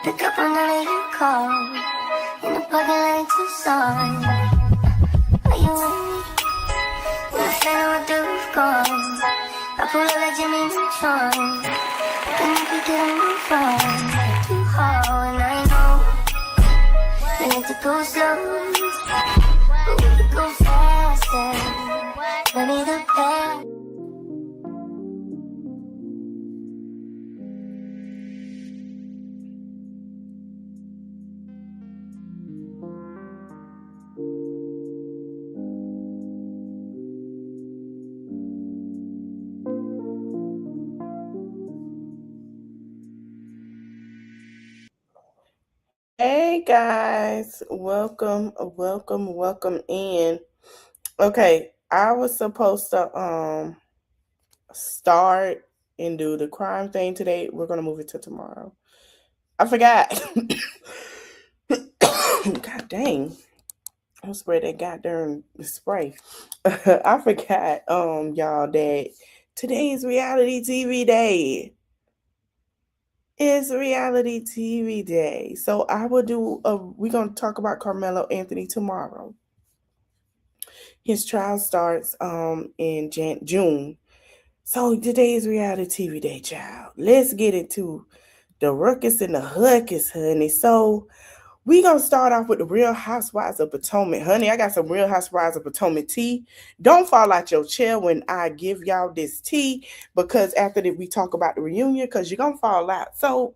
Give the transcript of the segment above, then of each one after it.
Pick up another you call in the parking lot in Tucson. Are you with me? We're standing with the roof gone. I pull up like Jimmy Neutron. Can you pick it up and fall? Too hard, and I know we need to go slow, but we could go faster. Maybe the best. Hey guys, welcome in. Okay, I was supposed to start and do the crime thing today. We're gonna move it to tomorrow. I forgot. God dang. I'm spray that goddamn spray. I forgot y'all that today is reality TV day. It's reality TV day. So I will do we're gonna talk about Carmelo Anthony tomorrow. His trial starts in June. So today is reality TV day, child. Let's get into the ruckus and the huckus, honey. So we gonna start off with the Real Housewives of Potomac, honey. I got some Real Housewives of Potomac tea. Don't fall out your chair when I give y'all this tea, because after that we talk about the reunion, because you're gonna fall out. So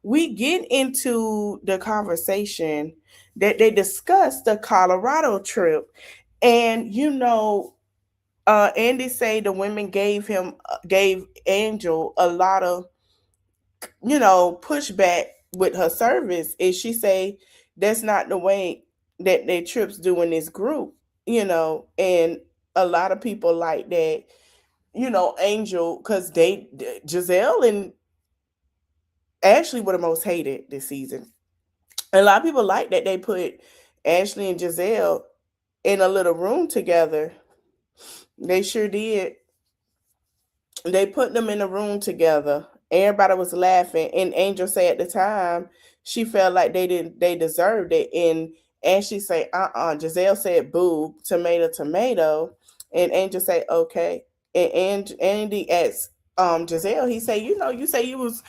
we get into the conversation that they discussed the Colorado trip, and Andy say the women gave Angel a lot of pushback with her service, and she say that's not the way that their trips do in this group, and a lot of people like that, Angel, because Giselle and Ashley were the most hated this season. A lot of people like that they put Ashley and Giselle in a little room together. They sure did. They put them in a room together. Everybody was laughing, and Angel said at the time she felt like they deserved it. And Ashley say, Giselle said, boo, tomato, tomato. And Angel say, okay. And Andy asked Giselle, he say, you say you was,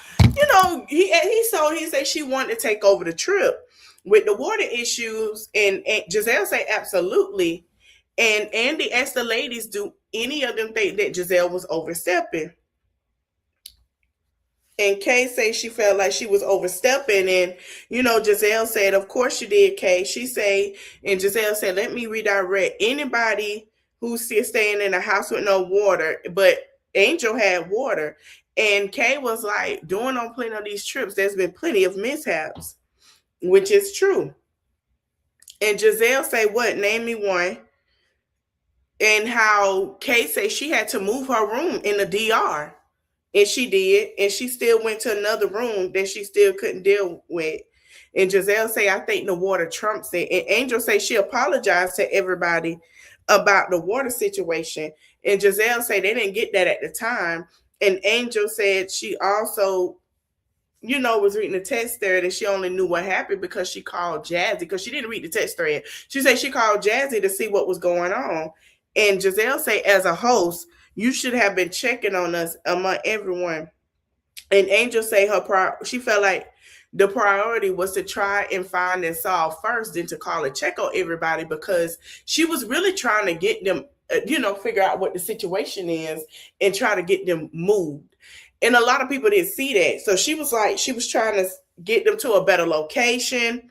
he said she wanted to take over the trip with the water issues. And Giselle say, absolutely. And Andy asked the ladies, do any of them think that Giselle was overstepping? And Kay say she felt like she was overstepping. And, Giselle said, of course you did, Kay. And Giselle said, let me redirect anybody who's still staying in a house with no water. But Angel had water. And Kay was like, during on plenty of these trips, there's been plenty of mishaps, which is true. And Giselle say, what? Name me one. And how Kay say she had to move her room in the DR. And she did. And she still went to another room that she still couldn't deal with. And Giselle say, I think the water trumps it. And Angel say she apologized to everybody about the water situation. And Giselle say they didn't get that at the time. And Angel said she also, was reading the text thread, and she only knew what happened because she called Jazzy, because she didn't read the text thread. She said she called Jazzy to see what was going on. And Giselle say, as a host, you should have been checking on us among everyone. And Angel say she felt like the priority was to try and find and solve first, then to call and check on everybody, because she was really trying to get them, figure out what the situation is and try to get them moved. And a lot of people didn't see that. So she was trying to get them to a better location,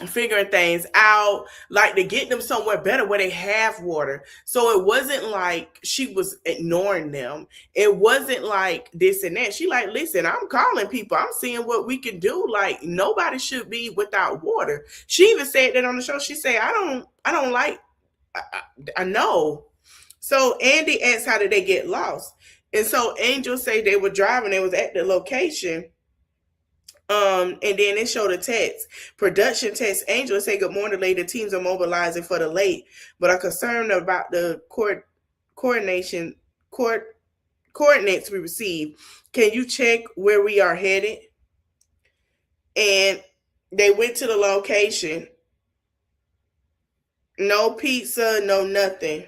figuring things out, like to get them somewhere better where they have water. So it wasn't like she was ignoring them. It wasn't like this and that. She like, listen, I'm calling people. I'm seeing what we can do. Like, nobody should be without water. She even said that on the show. She said, I know. So Andy asked, how did they get lost? And so Angel say they were driving. They was at the location. And then they showed a text. Production text Angel say, good morning, lady. The teams are mobilizing for the late, but are concerned about the coordination coordinates we received. Can you check where we are headed? And they went to the location. No pizza, no nothing.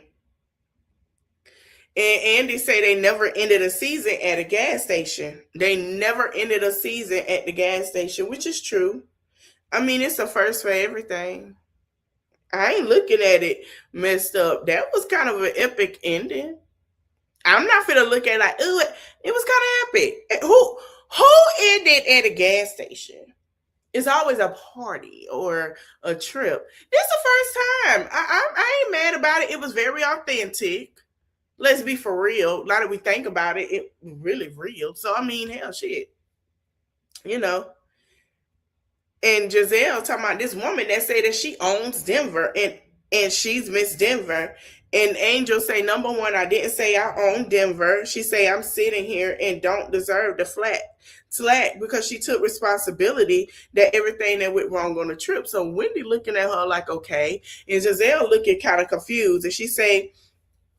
And Andy say they never ended a season at a gas station. They never ended a season at the gas station, which is true. I mean, it's a first for everything. I ain't looking at it messed up. That was kind of an epic ending. I'm not gonna look at it like, ooh, it was kind of epic. Who ended at a gas station? It's always a party or a trip. This is the first time. I ain't mad about it. It was very authentic. Let's be for real. Now that we think about it, it really real. So I mean, hell, shit, you know. And Giselle talking about this woman that say that she owns Denver and she's Miss Denver. And Angel say, number one, I didn't say I own Denver. She say I'm sitting here and don't deserve the slack because she took responsibility that everything that went wrong on the trip. So Wendy looking at her like, okay, and Giselle looking kind of confused, and she say,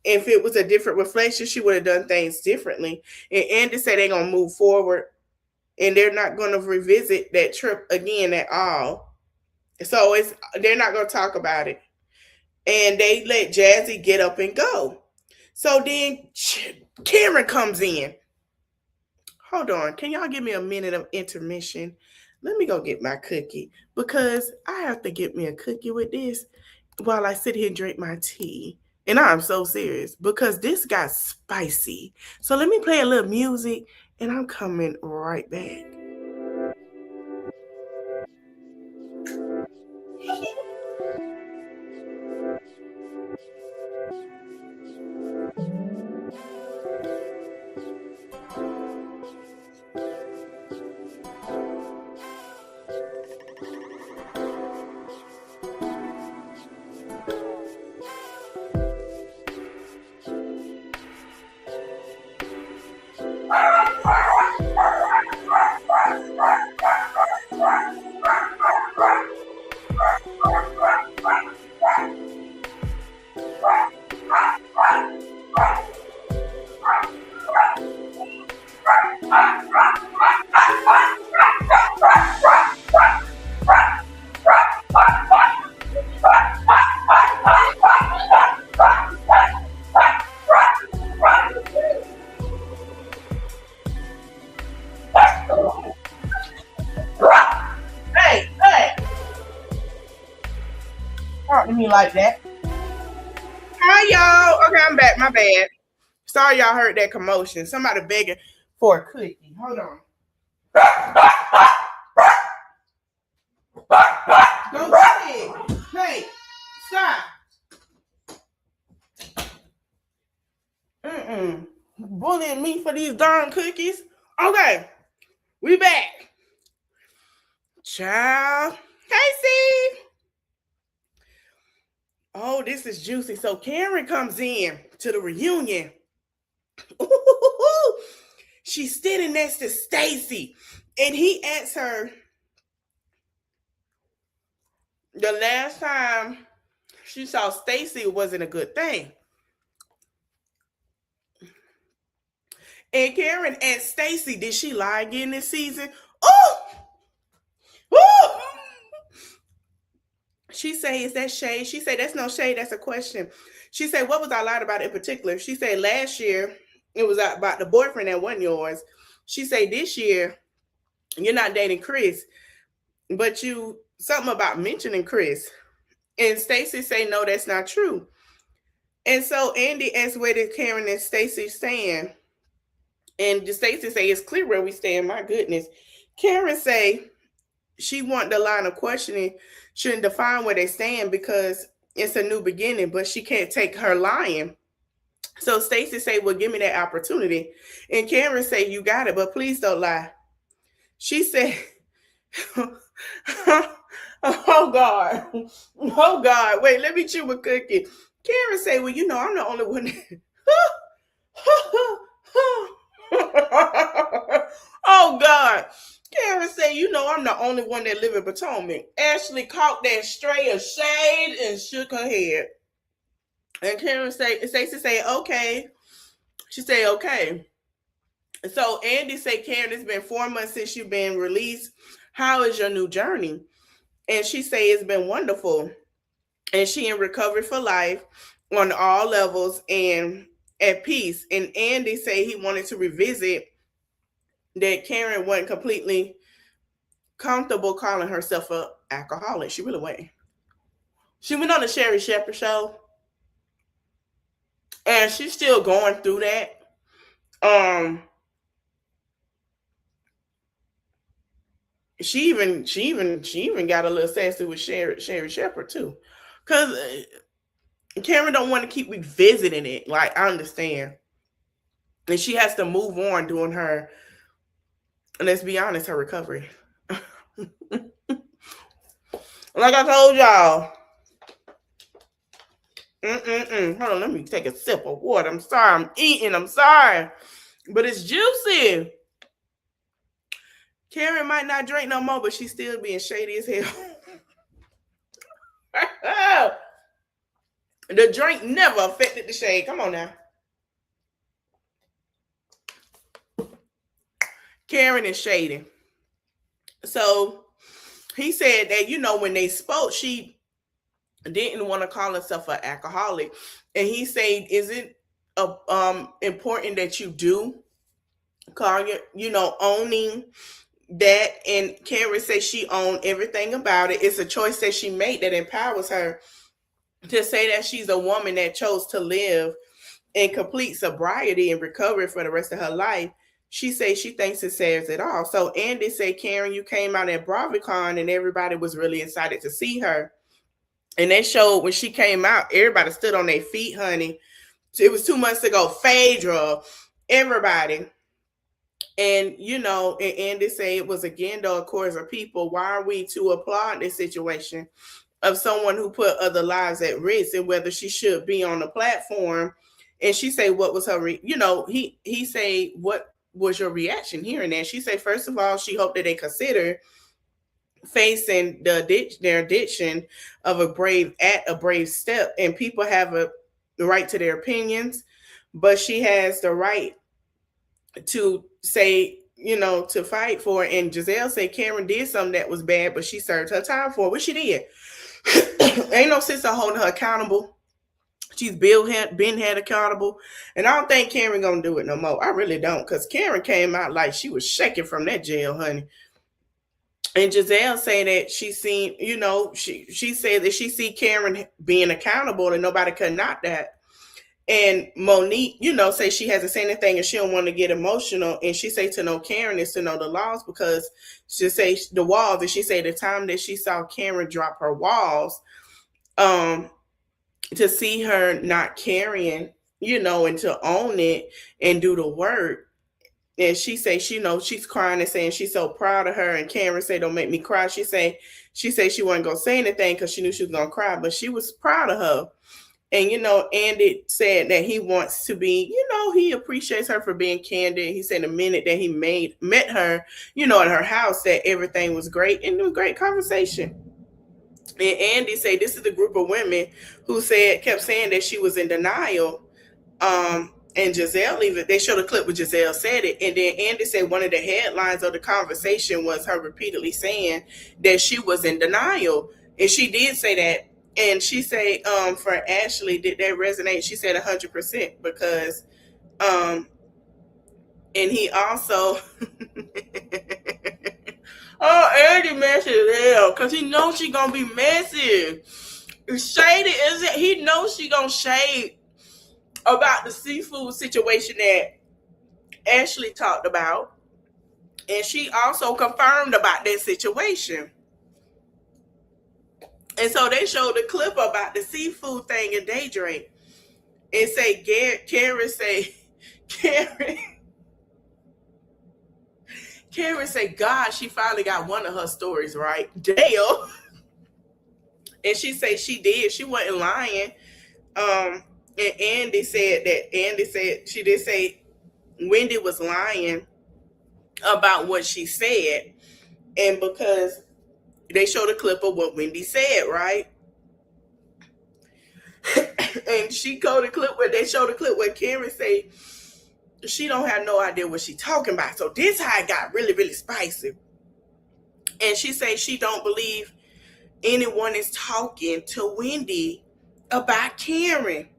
if it was a different reflection, she would have done things differently. And Andy said they're gonna move forward and they're not gonna revisit that trip again at all. So they're not gonna talk about it. And they let Jazzy get up and go. So then Karen comes in. Hold on, can y'all give me a minute of intermission? Let me go get my cookie because I have to get me a cookie with this while I sit here and drink my tea. And I'm so serious because this got spicy. So let me play a little music and I'm coming right back. Talk to me like that. Hi, y'all. Okay, I'm back. My bad. Sorry y'all heard that commotion. Somebody begging for a cookie. Hold on. Go ahead. Hey, stop. Bullying me for these darn cookies. Okay, we back. Child. Hey, Steve. Oh, this is juicy. So Karen comes in to the reunion. Ooh, she's standing next to Stacy, and he asks her the last time she saw Stacy wasn't a good thing. And Karen asked Stacy, did she lie again this season? Oh! Woo! She say, is that shade? She said, that's no shade, that's a question. She said, what was I lied about in particular? She said, last year, it was about the boyfriend that wasn't yours. She said, this year, you're not dating Chris, but you, something about mentioning Chris. And Stacy say, no, that's not true. And so Andy asked, where did Karen and Stacy stand? And Stacy say, it's clear where we stand, my goodness. Karen say, she want the line of questioning shouldn't define where they stand because it's a new beginning, but she can't take her lying. So Stacy say, well, give me that opportunity. And Karen say, you got it, but please don't lie. She said, oh God, wait, let me chew a cookie. Karen say, well, you know, I'm the only one. Oh God. Karen say, you know, I'm the only one that live in Potomac. Ashley caught that stray of shade and shook her head. And Karen say, Stacey say, okay. She say, okay. So Andy said, Karen, it's been 4 months since you've been released. How is your new journey? And she say it's been wonderful. And she in recovery for life on all levels and at peace. And Andy say he wanted to revisit that Karen wasn't completely comfortable calling herself a alcoholic. She really wasn't. She went on the Sherry Shepherd show, and she's still going through that. Um, she even got a little sassy with Sherry Shepherd too, because Karen don't want to keep revisiting it. Like, I understand, and she has to move on doing her. Let's be honest, her recovery. Like I told y'all. Hold on, let me take a sip of water. I'm sorry, I'm eating. I'm sorry, but it's juicy. Karen might not drink no more, but she's still being shady as hell. The drink never affected the shade. Come on now. Karen is shady. So he said that, when they spoke, she didn't want to call herself an alcoholic. And he said, is it important that you do call owning that? And Karen says she owned everything about it. It's a choice that she made that empowers her to say that she's a woman that chose to live in complete sobriety and recovery for the rest of her life. She says she thinks it says it all. So Andy said, Karen, you came out at BravoCon and everybody was really excited to see her. And they showed when she came out, everybody stood on their feet, honey. So it was 2 months ago. Phaedra, everybody. And, and Andy said it was again, though, of course, of people. Why are we to applaud this situation of someone who put other lives at risk, and whether she should be on the platform? And she say, what was her, he say, what was your reaction hearing that? She say, first of all, she hoped that they consider facing their addiction of a brave step, and people have the right to their opinions, but she has the right to say, to fight for it. And Giselle said Karen did something that was bad, but she served her time for it, which she did. Ain't no sense of holding her accountable. She's been had accountable, and I don't think Karen gonna do it no more. I really don't, because Karen came out like she was shaking from that jail, honey. And Giselle said that she seen, she said that she see Karen being accountable and nobody could knock that. And Monique, say she hasn't said anything and she don't want to get emotional. And she say to know Karen is to know the laws, because she say the walls. And she say the time that she saw Karen drop her walls, to see her not carrying, and to own it and do the work. And she say she's crying and saying she's so proud of her. And Karen say, don't make me cry. She say she wasn't gonna say anything because she knew she was gonna cry, but she was proud of her. And Andy said that he wants to be, he appreciates her for being candid. He said the minute that he met her, at her house, that everything was great, and it was a great conversation. And Andy said this is the group of women who kept saying that she was in denial. And Giselle, they showed a clip where Giselle said it. And then Andy said one of the headlines of the conversation was her repeatedly saying that she was in denial. And she did say that. And she said, for Ashley, did that resonate? She said 100%, because, and he also, oh, Andy messy as hell, because he knows she gonna be messy. Shady, is it? He knows she gonna shade about the seafood situation that Ashley talked about, and she also confirmed about that situation. And so they showed a clip about the seafood thing in Daydream, and say Karen say, God, she finally got one of her stories right. Damn. And she say she did. She wasn't lying. And Andy said she did say Wendy was lying about what she said. And because they showed a clip of what Wendy said, right? And they showed a clip where Karen said she don't have no idea what she talking about. So this how it got really, really spicy. And she say she don't believe anyone is talking to Wendy about Karen.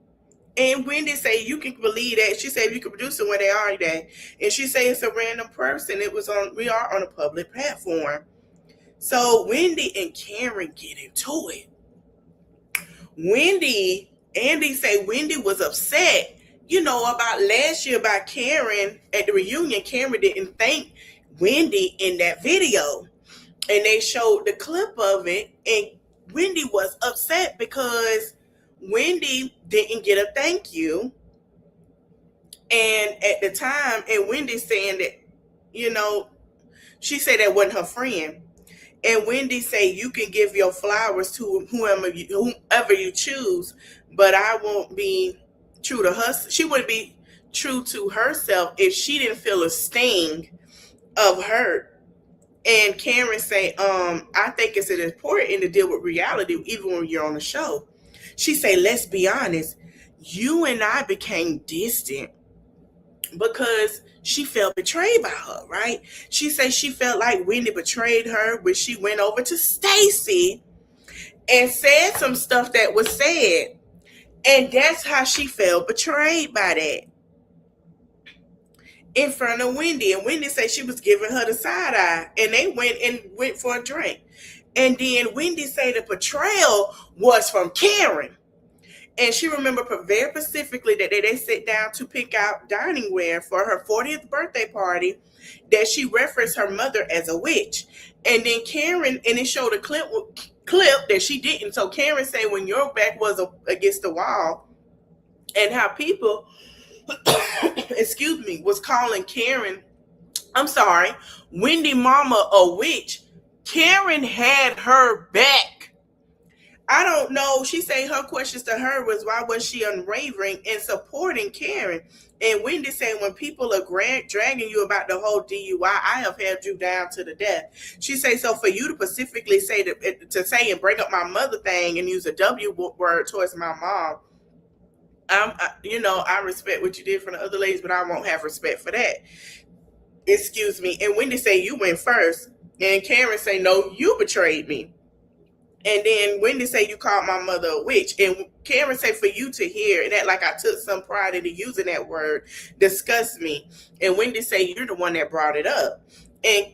And Wendy say you can believe that. She said if you can produce it when they are that. And she say it's a random person. We are on a public platform. So Wendy and Karen get into it. Andy say Wendy was upset, about last year about Karen at the reunion. Karen didn't thank Wendy in that video. And they showed the clip of it, and Wendy was upset because Wendy didn't get a thank you. And at the time, and Wendy saying that, she said that wasn't her friend. And Wendy say you can give your flowers to whomever you choose, but I won't be true to her. She wouldn't be true to herself if she didn't feel a sting of hurt. And Karen say, I think it's important to deal with reality even when you're on the show. She say, let's be honest, you and I became distant because she felt betrayed by her, right? She said she felt like Wendy betrayed her when she went over to Stacy and said some stuff that was said. And that's how she felt betrayed by that in front of Wendy. And Wendy said she was giving her the side eye. And they went for a drink. And then Wendy said the betrayal was from Karen. And she remembered very specifically that they sit down to pick out dining wear for her 40th birthday party, that she referenced her mother as a witch. And then Karen, and it showed a clip that she didn't. So Karen said when your back was against the wall, and how people, was calling Wendy Mama a witch. Karen had her back. I don't know. She said her questions to her was, why was she unwavering in supporting Karen? And Wendy said, when people are dragging you about the whole DUI, I have held you down to the death. She said, so for you to specifically say to say and bring up my mother thing and use a W word towards my mom, I respect what you did for the other ladies, but I won't have respect for that. Excuse me. And Wendy said, you went first. And Karen say, no, you betrayed me. And then Wendy say you called my mother a witch. And Karen say for you to hear and that like I took some pride into using that word disgusts me. And Wendy say you're the one that brought it up. And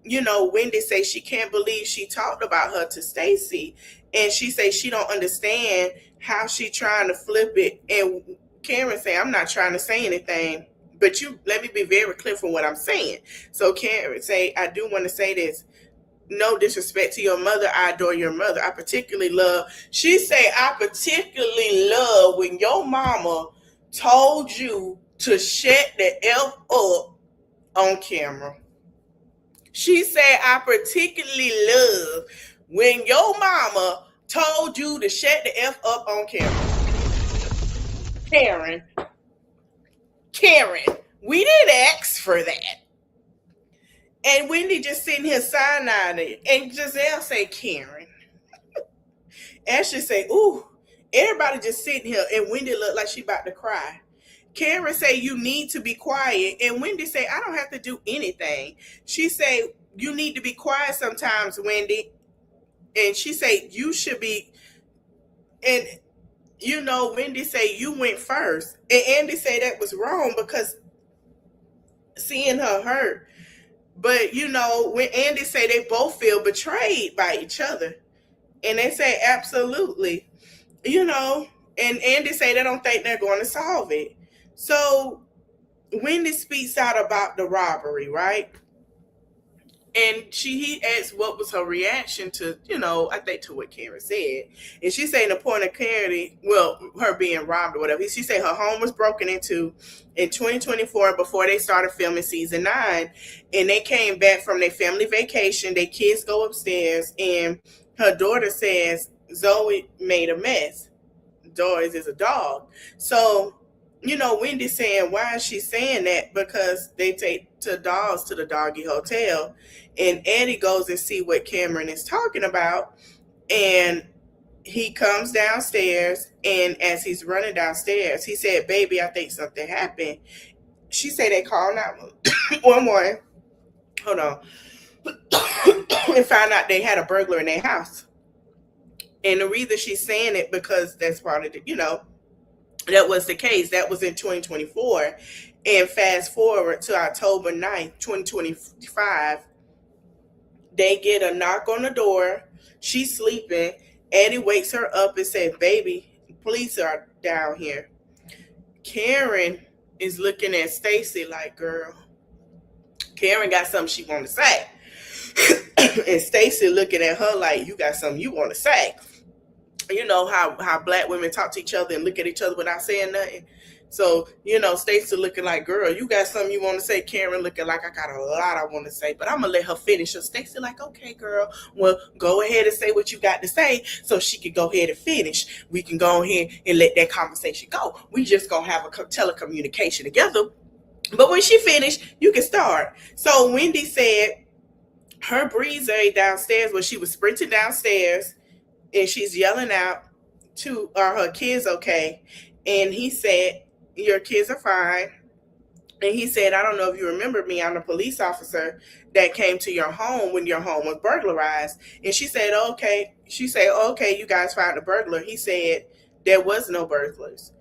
Wendy say she can't believe she talked about her to Stacy. And she say she don't understand how she trying to flip it. And Karen say, I'm not trying to say anything, but you let me be very clear from what I'm saying. So Karen say, I do want to say this. No disrespect to your mother, I adore your mother. I particularly love when your mama told you to shut the F up on camera. She said, I particularly love when your mama told you to shut the F up on camera. Karen, we didn't ask for that. And Wendy just sitting here side-eyeing, and Giselle say, Karen. Ashley say, ooh, everybody just sitting here, and Wendy look like she about to cry. Karen say, you need to be quiet. And Wendy say, I don't have to do anything. She say, you need to be quiet sometimes, Wendy. And she say, you should be. And, Wendy say, you went first. And Andy say that was wrong because seeing her hurt. But, when Andy say they both feel betrayed by each other. And they say, absolutely. And Andy say they don't think they're going to solve it. So Wendy speaks out about the robbery, right? And he asked what was her reaction to, I think to what Karen said. And she said the point of clarity, her being robbed or whatever. She said her home was broken into in 2024 before they started filming season 9. And they came back from their family vacation. Their kids go upstairs and her daughter says Zoe made a mess. Doris is a dog. So, Wendy's saying, why is she saying that? Because they take the dogs to the doggy hotel. And Eddie goes and see what Cameron is talking about. And he comes downstairs. And as he's running downstairs, he said, baby, I think something happened. She say they called 911. Hold on. And found out they had a burglar in their house. And the reason she's saying it because that's part of the, that was the case. That was in 2024. And fast forward to October 9th, 2025, they get a knock on the door. She's sleeping. Eddie wakes her up and says, "Baby, police are down here." Karen is looking at Stacy like, "Girl, Karen got something she want to say." And Stacy looking at her like, "You got something you want to say." You know how black women talk to each other and look at each other without saying nothing. So, Stacey looking like, "Girl, you got something you want to say." Karen looking like, "I got a lot I want to say, but I'm going to let her finish." So Stacey like, "Okay, girl, well, go ahead and say what you got to say so she can go ahead and finish. We can go ahead and let that conversation go. We just going to have a telecommunication together. But when she finished, you can start." So Wendy said her breeze downstairs when she was sprinting downstairs and she's yelling out to, "Are her kids okay?" And he said, "Your kids are fine." And he said, "I don't know if you remember me. I'm the police officer that came to your home when your home was burglarized." And she said, "Okay." She said, "Okay, you guys found the burglar." He said, "There was no burglars."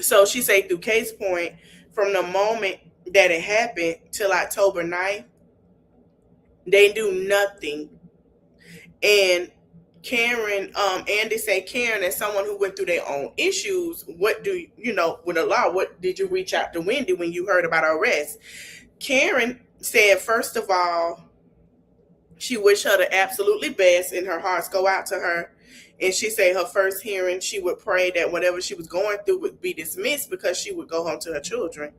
So she said, through case point, from the moment that it happened till October 9th, they do nothing. And Karen, Andy said, "Karen, as someone who went through their own issues, what do with the law, what did you reach out to Wendy when you heard about her arrest?" Karen said, first of all, she wished her the absolutely best and her hearts go out to her. And she said her first hearing, she would pray that whatever she was going through would be dismissed because she would go home to her children.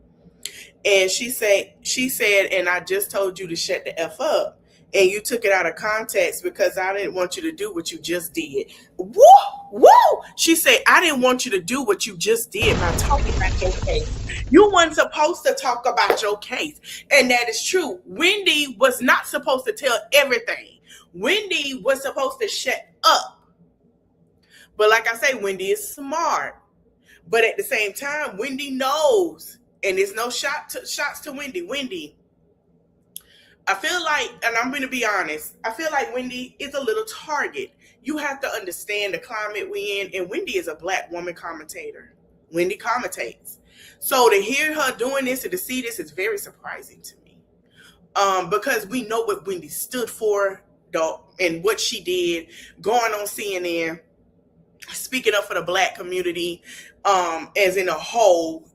And she said, "And I just told you to shut the F up. And you took it out of context because I didn't want you to do what you just did." Woo! Woo! She said, "I didn't want you to do what you just did by talking about your case. You weren't supposed to talk about your case." And that is true. Wendy was not supposed to tell everything. Wendy was supposed to shut up. But like I say, Wendy is smart. But at the same time, Wendy knows. And there's no shots to Wendy. Wendy, I feel like, and I'm going to be honest, I feel like Wendy is a little target. You have to understand the climate we in, and Wendy is a black woman commentator. Wendy commentates. So to hear her doing this and to see this is very surprising to me. Because we know what Wendy stood for, and what she did, going on CNN, speaking up for the black community, as in a whole,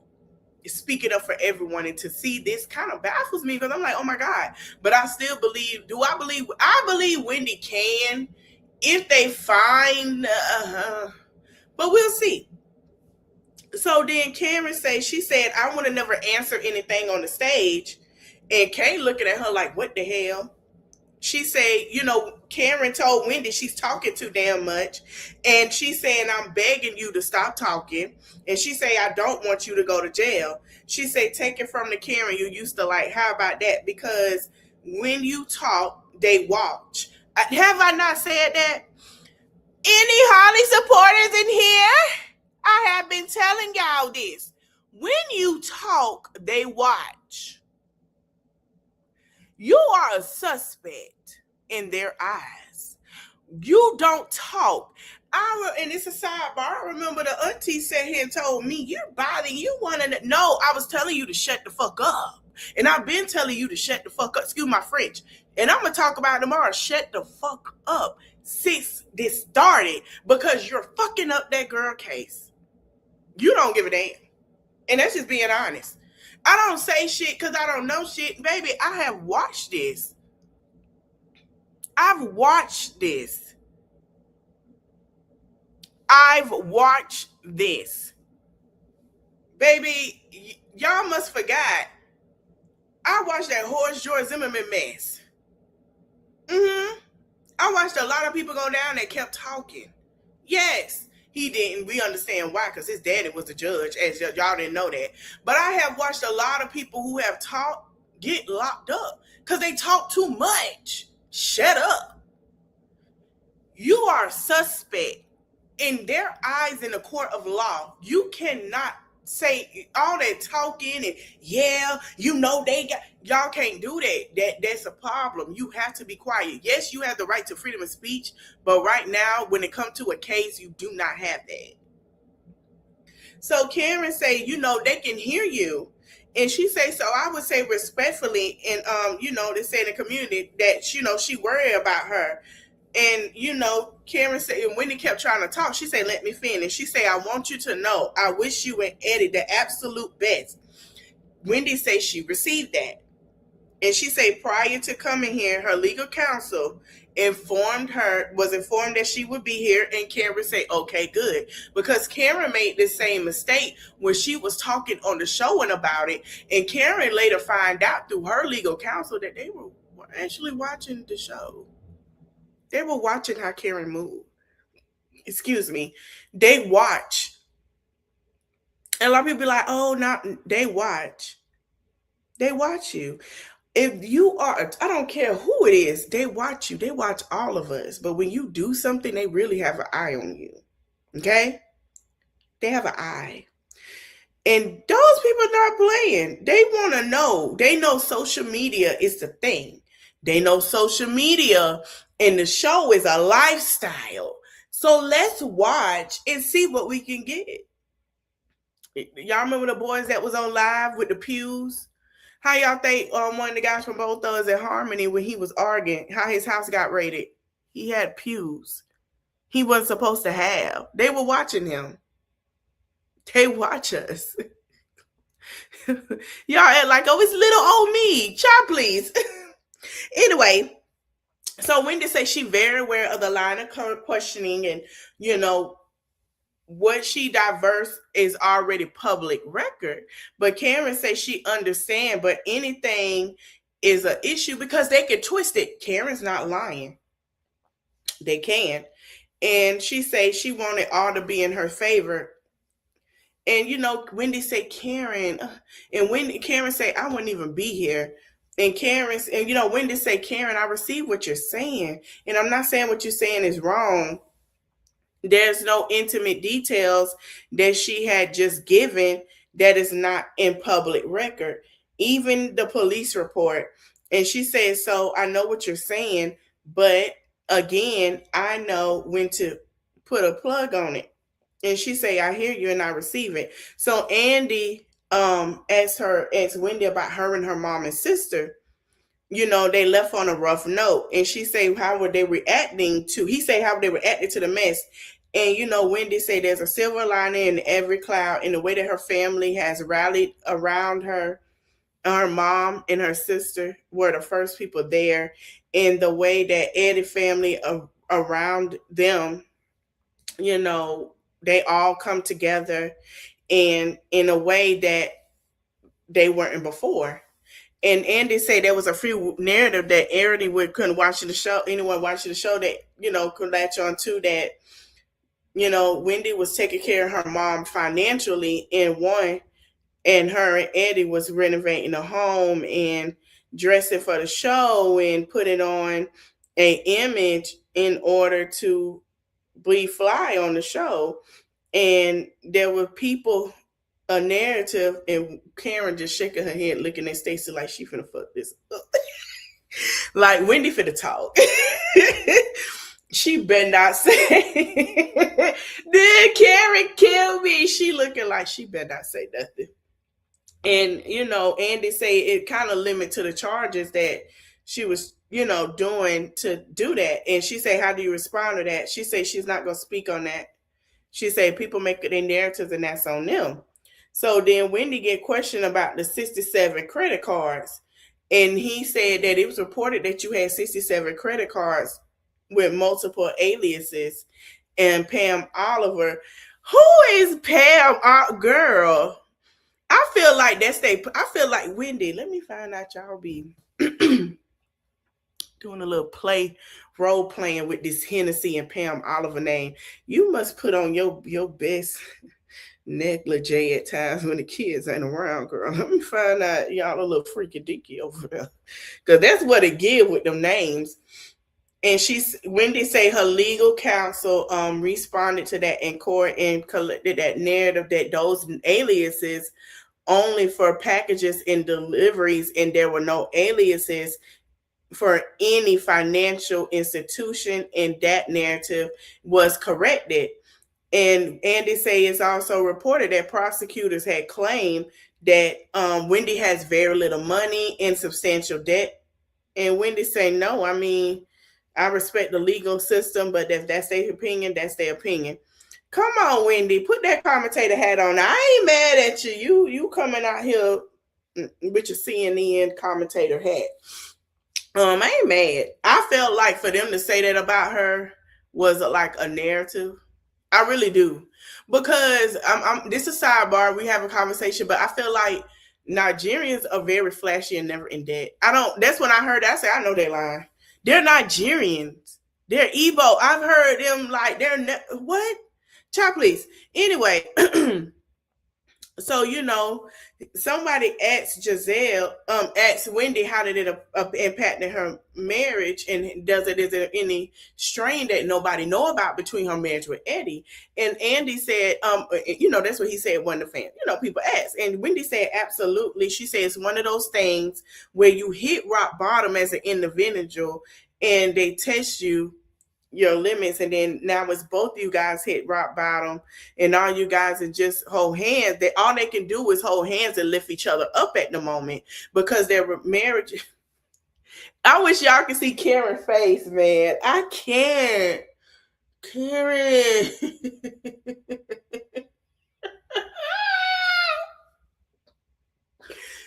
speaking up for everyone. And to see this kind of baffles me because I'm like, oh my God. But I still believe, I believe Wendy can if they find, but we'll see. So then Karen she said, "I want to never answer anything on the stage." And Kay looking at her like, what the hell? She said, Karen told Wendy she's talking too damn much. And she said, "I'm begging you to stop talking." And she said, "I don't want you to go to jail." She said, "Take it from the Karen you used to like." How about that? Because when you talk, they watch. Have I not said that? Any Holly supporters in here? I have been telling y'all this. When you talk, they watch. You are a suspect in their eyes. You don't talk. And it's a sidebar. I remember the auntie sat here and told me, "You're bothering, you want to." No, I was telling you to shut the fuck up. And I've been telling you to shut the fuck up. Excuse my French. And I'm going to talk about it tomorrow. Shut the fuck up since this started because you're fucking up that girl case. You don't give a damn. And that's just being honest. I don't say shit because I don't know shit. Baby, I have watched this. I've watched this. Baby, y'all must forgot. I watched that Horse George Zimmerman mess. I watched a lot of people go down that kept talking. Yes, he didn't. We understand why, because his daddy was the judge, as y'all didn't know that. But I have watched a lot of people who have talked get locked up because they talk too much. Shut up. You are a suspect in their eyes in the court of law. You cannot say all that talking and yeah, you know they got y'all can't do that. That's a problem. You have to be quiet. Yes, you have the right to freedom of speech, but right now, when it comes to a case, you do not have that. So Karen say, they can hear you. And she say, so I would say respectfully, and they say in the community that, she worried about her. And Karen said, and Wendy kept trying to talk. She said, let me finish. She said, I want you to know, I wish you and Eddie the absolute best. Wendy said she received that. And she said prior to coming here, her legal counsel was informed that she would be here, and Karen said, okay, good. Because Karen made the same mistake when she was talking on the show and about it, and Karen later find out through her legal counsel that they were actually watching the show. They were watching how Karen moved. Excuse me. They watch. And a lot of people be like, oh, not they watch. They watch you. If you are, I don't care who it is, they watch you. They watch all of us. But when you do something, they really have an eye on you. Okay? They have an eye. And those people not playing. They want to know. They know social media is the thing. They know social media and the show is a lifestyle. So let's watch and see what we can get. Y'all remember the boys that was on live with the pews? How y'all think one of the guys from Both Thugs and Harmony, when he was arguing, how his house got raided? He had pews he wasn't supposed to have. They were watching him. They watch us. Y'all act like, oh, it's little old me. Child, please. Anyway, so Wendy says she very aware of the line of questioning, and what she diverse is already public record. But Karen says she understand, but anything is an issue because they can twist it. Karen's not lying. They can. And she says she wanted all to be in her favor. And Wendy said, Karen, and Karen said, I wouldn't even be here. And Wendy said, Karen, I receive what you're saying. And I'm not saying what you're saying is wrong. There's no intimate details that she had just given that is not in public record, even the police report. And she said, so I know what you're saying, but again, I know when to put a plug on it. And she say, I hear you and I receive it. So Andy asked Wendy about her and her mom and sister. They left on a rough note. And she say, how were they reacting to the mess? And Wendy say there's a silver lining in every cloud in the way that her family has rallied around her. Her mom and her sister were the first people there. And the way that Eddie family around them, they all come together and in a way that they weren't before. And Andy said there was a free narrative that anyone watching the show that, could latch on to that, Wendy was taking care of her mom financially and her and Eddie was renovating the home and dressing for the show and putting on an image in order to be fly on the show. And there were people, a narrative, and Karen just shaking her head looking at Stacey like she finna fuck this up. Like Wendy finna talk. She better not say. Did Karen kill me? She looking like she better not say nothing. And Andy say it kind of limit to the charges that she was doing to do that. And she say, how do you respond to that? She say she's not gonna speak on that. She said people make their narratives and that's on them. So then Wendy get questioned about the 67 credit cards. And he said that it was reported that you had 67 credit cards with multiple aliases. And Pam Oliver, who is Pam? Girl, I feel like Wendy, let me find out y'all be doing a little role playing with this Hennessy and Pam Oliver name. You must put on your best negligee at times when the kids ain't around, girl. Let me find out y'all a little freaky deaky over there. Because that's what it give with them names. And Wendy say her legal counsel responded to that in court and collected that narrative that those aliases only for packages and deliveries, and there were no aliases for any financial institution, and that narrative was corrected. And Andy say it's also reported that prosecutors had claimed that Wendy has very little money and substantial debt. And Wendy say, no, I mean, I respect the legal system, but if that's their opinion, that's their opinion. Come on, Wendy, put that commentator hat on. I ain't mad at you. You coming out here with your CNN commentator hat. I ain't mad. I felt like for them to say that about her was like a narrative. I really do. Because this is a sidebar, we have a conversation, but I feel like Nigerians are very flashy and never in debt. That's when I heard that. I said, I know they're lying. They're Nigerians. They're Igbo. I've heard them like what? Child, please. Anyway, so somebody asked Wendy how did it impact her marriage, and is there any strain that nobody know about between her marriage with Eddie? And Andy said, that's what he said. One of the fans, people ask, and Wendy said absolutely. She said it's one of those things where you hit rock bottom as an individual, and they test your limits, and then now it's both you guys hit rock bottom, and all you guys are just hold hands. All they can do is hold hands and lift each other up at the moment because their marriage. I wish y'all could see Karen's face, man. I can't. Karen.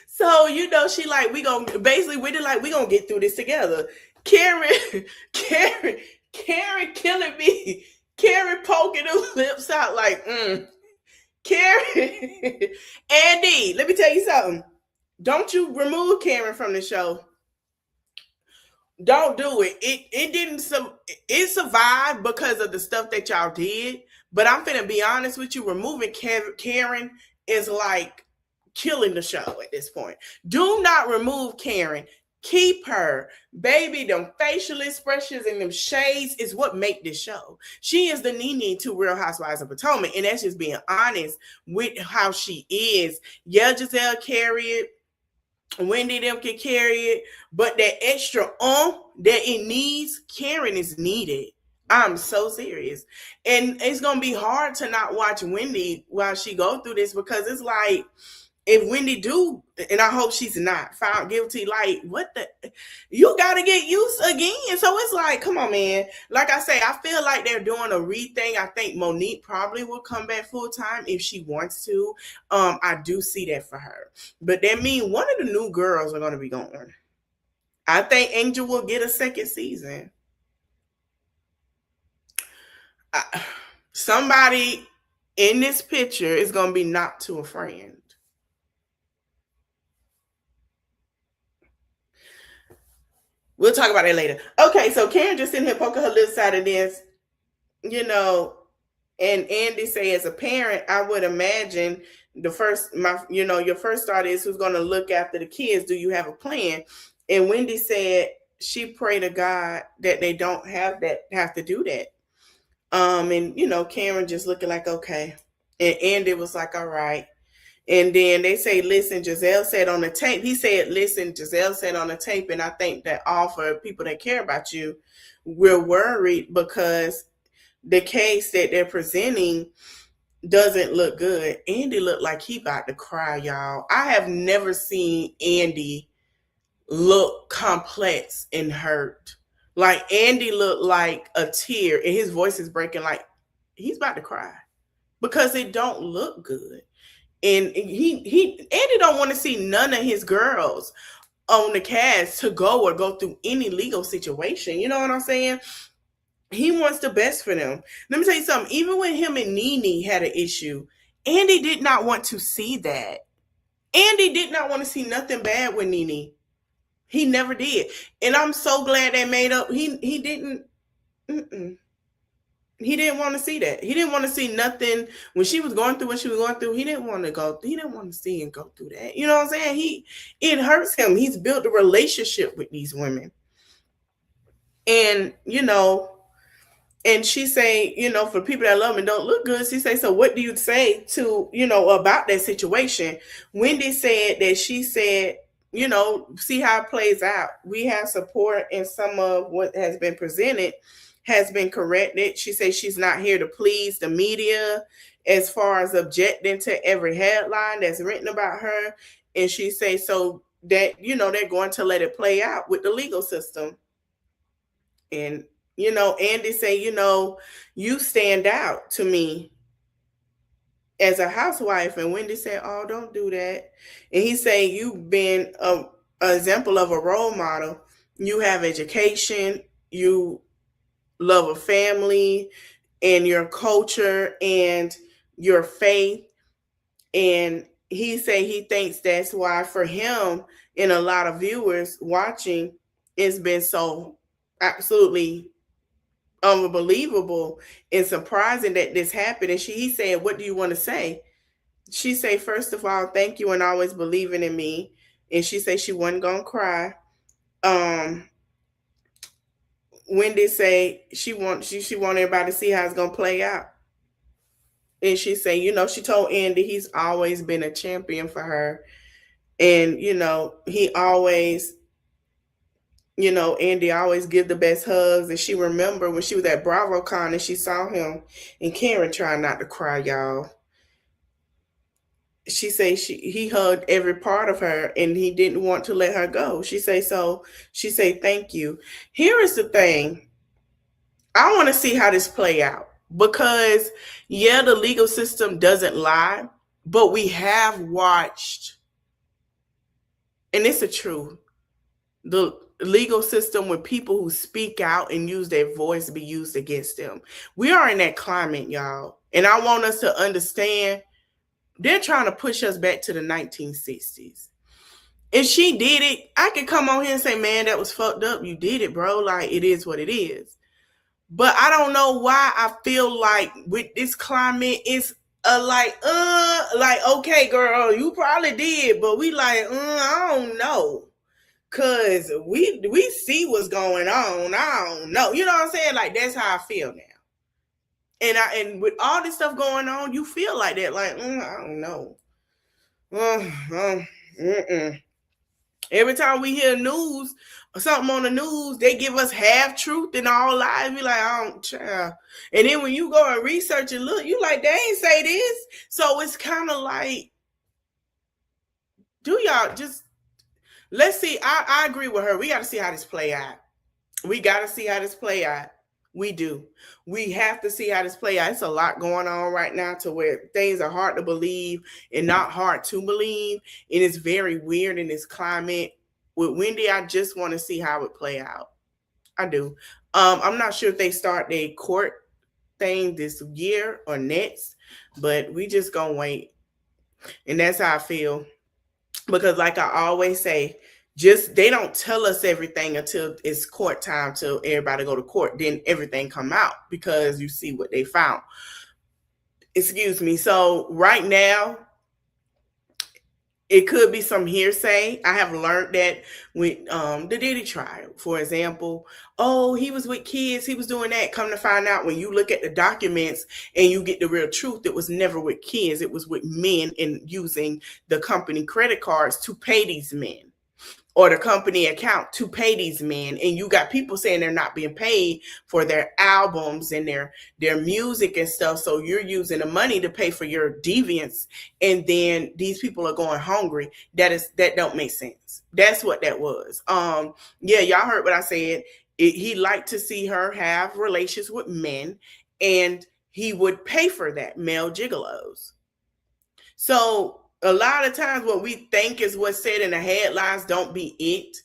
So she like we gonna get through this together. Karen killing me. Karen poking her lips out like, Karen. Andy, let me tell you something. Don't you remove Karen from the show. Don't do it. It survived because of the stuff that y'all did. But I'm finna be honest with you, removing Karen is like killing the show at this point. Do not remove Karen. Keep her. Baby, them facial expressions and them shades is what make this show. She is the Nene to Real Housewives of Potomac, and that's just being honest with how she is. Yeah, Giselle carry it. Wendy them can carry it, but that extra that it needs, Karen is needed. I'm so serious. And it's going to be hard to not watch Wendy while she go through this, because it's like, if Wendy do, and I hope she's not found guilty, like, you got to get used again. So it's like, come on, man. Like I say, I feel like they're doing a thing. I think Monique probably will come back full time if she wants to. I do see that for her. But that means one of the new girls are going to be gone. I think Angel will get a second season. Somebody in this picture is going to be knocked to a friend. We'll talk about that later. Okay, so Karen just sitting here poking her lips out of this, and Andy say, as a parent, I would imagine your first thought is, who's going to look after the kids? Do you have a plan? And Wendy said she prayed to God that they don't have to do that. And Karen just looking like, okay. And Andy was like, all right. And then they say, listen, Giselle said on the tape. He said, listen, Giselle said on the tape. And I think that all for people that care about you, we're worried because the case that they're presenting doesn't look good. Andy looked like he about to cry, y'all. I have never seen Andy look complex and hurt. Like, Andy looked like a tear, and his voice is breaking like he's about to cry because it don't look good. And Andy don't want to see none of his girls on the cast to go through any legal situation. You know what I'm saying? He wants the best for them. Let me tell you something. Even when him and Nene had an issue, Andy did not want to see that. Andy did not want to see nothing bad with Nene. He never did. And I'm so glad they made up. He didn't. He didn't want to see that. He didn't want to see nothing when she was going through what she was going through. He didn't want to see and go through that. You know what I'm saying? It hurts him. He's built a relationship with these women. And, and she say, for people that love and don't look good, she say, so what do you say to, about that situation? Wendy said that she said, see how it plays out. We have support, and some of what has been presented has been corrected. She says she's not here to please the media as far as objecting to every headline that's written about her. And she says so that, they're going to let it play out with the legal system. And, Andy say, you stand out to me as a housewife. And Wendy said, oh, don't do that. And he said, you've been an example of a role model. You have education, you love a family and your culture and your faith. And he said he thinks that's why for him and a lot of viewers watching, it's been so absolutely unbelievable and surprising that this happened. And he said, what do you want to say? She said, first of all, thank you and always believing in me. And she said she wasn't gonna cry. Wendy say she want everybody to see how it's gonna play out. And she said, she told Andy he's always been a champion for her. And, he always, Andy always give the best hugs. And she remember when she was at BravoCon and she saw him, and Karen trying not to cry, y'all. She say he hugged every part of her and he didn't want to let her go. She say thank you. Here is the thing. I want to see how this play out, because the legal system doesn't lie, but we have watched, and it's the truth, the legal system with people who speak out and use their voice be used against them. We are in that climate, y'all. And I want us to understand they're trying to push us back to the 1960s. If she did it, I could come on here and say, man, that was fucked up. You did it, bro. Like, it is what it is. But I don't know why I feel like with this climate, it's like, okay, girl, you probably did. But we like, I don't know. Because we see what's going on. I don't know. You know what I'm saying? Like, that's how I feel now. And with all this stuff going on, you feel like that. Like, I don't know. Every time we hear news or something on the news, they give us half truth and all lies. We like, I don't child. And then when you go and research and look, you like, they ain't say this. So it's kind of like, do y'all just, let's see. I agree with her. We got to see how this play out. We got to see how this play out. We do. We have to see how this play out. It's a lot going on right now to where things are hard to believe and not hard to believe. And it's very weird in this climate. With Wendy, I just want to see how it play out. I do. I'm not sure if they start their court thing this year or next, but we just gonna wait. And that's how I feel. Because like I always say, they don't tell us everything until it's court time, till everybody go to court. Then everything come out because you see what they found. Excuse me. So right now, it could be some hearsay. I have learned that with the Diddy trial, for example. Oh, he was with kids. He was doing that. Come to find out, when you look at the documents and you get the real truth, it was never with kids. It was with men and using the company credit cards to pay these men, or the company account to pay these men. And you got people saying they're not being paid for their albums and their music and stuff. So you're using the money to pay for your deviance. And then these people are going hungry. That don't make sense. That's what that was. Y'all heard what I said. He liked to see her have relations with men, and he would pay for that, male gigolos. So a lot of times what we think is what's said in the headlines don't be it.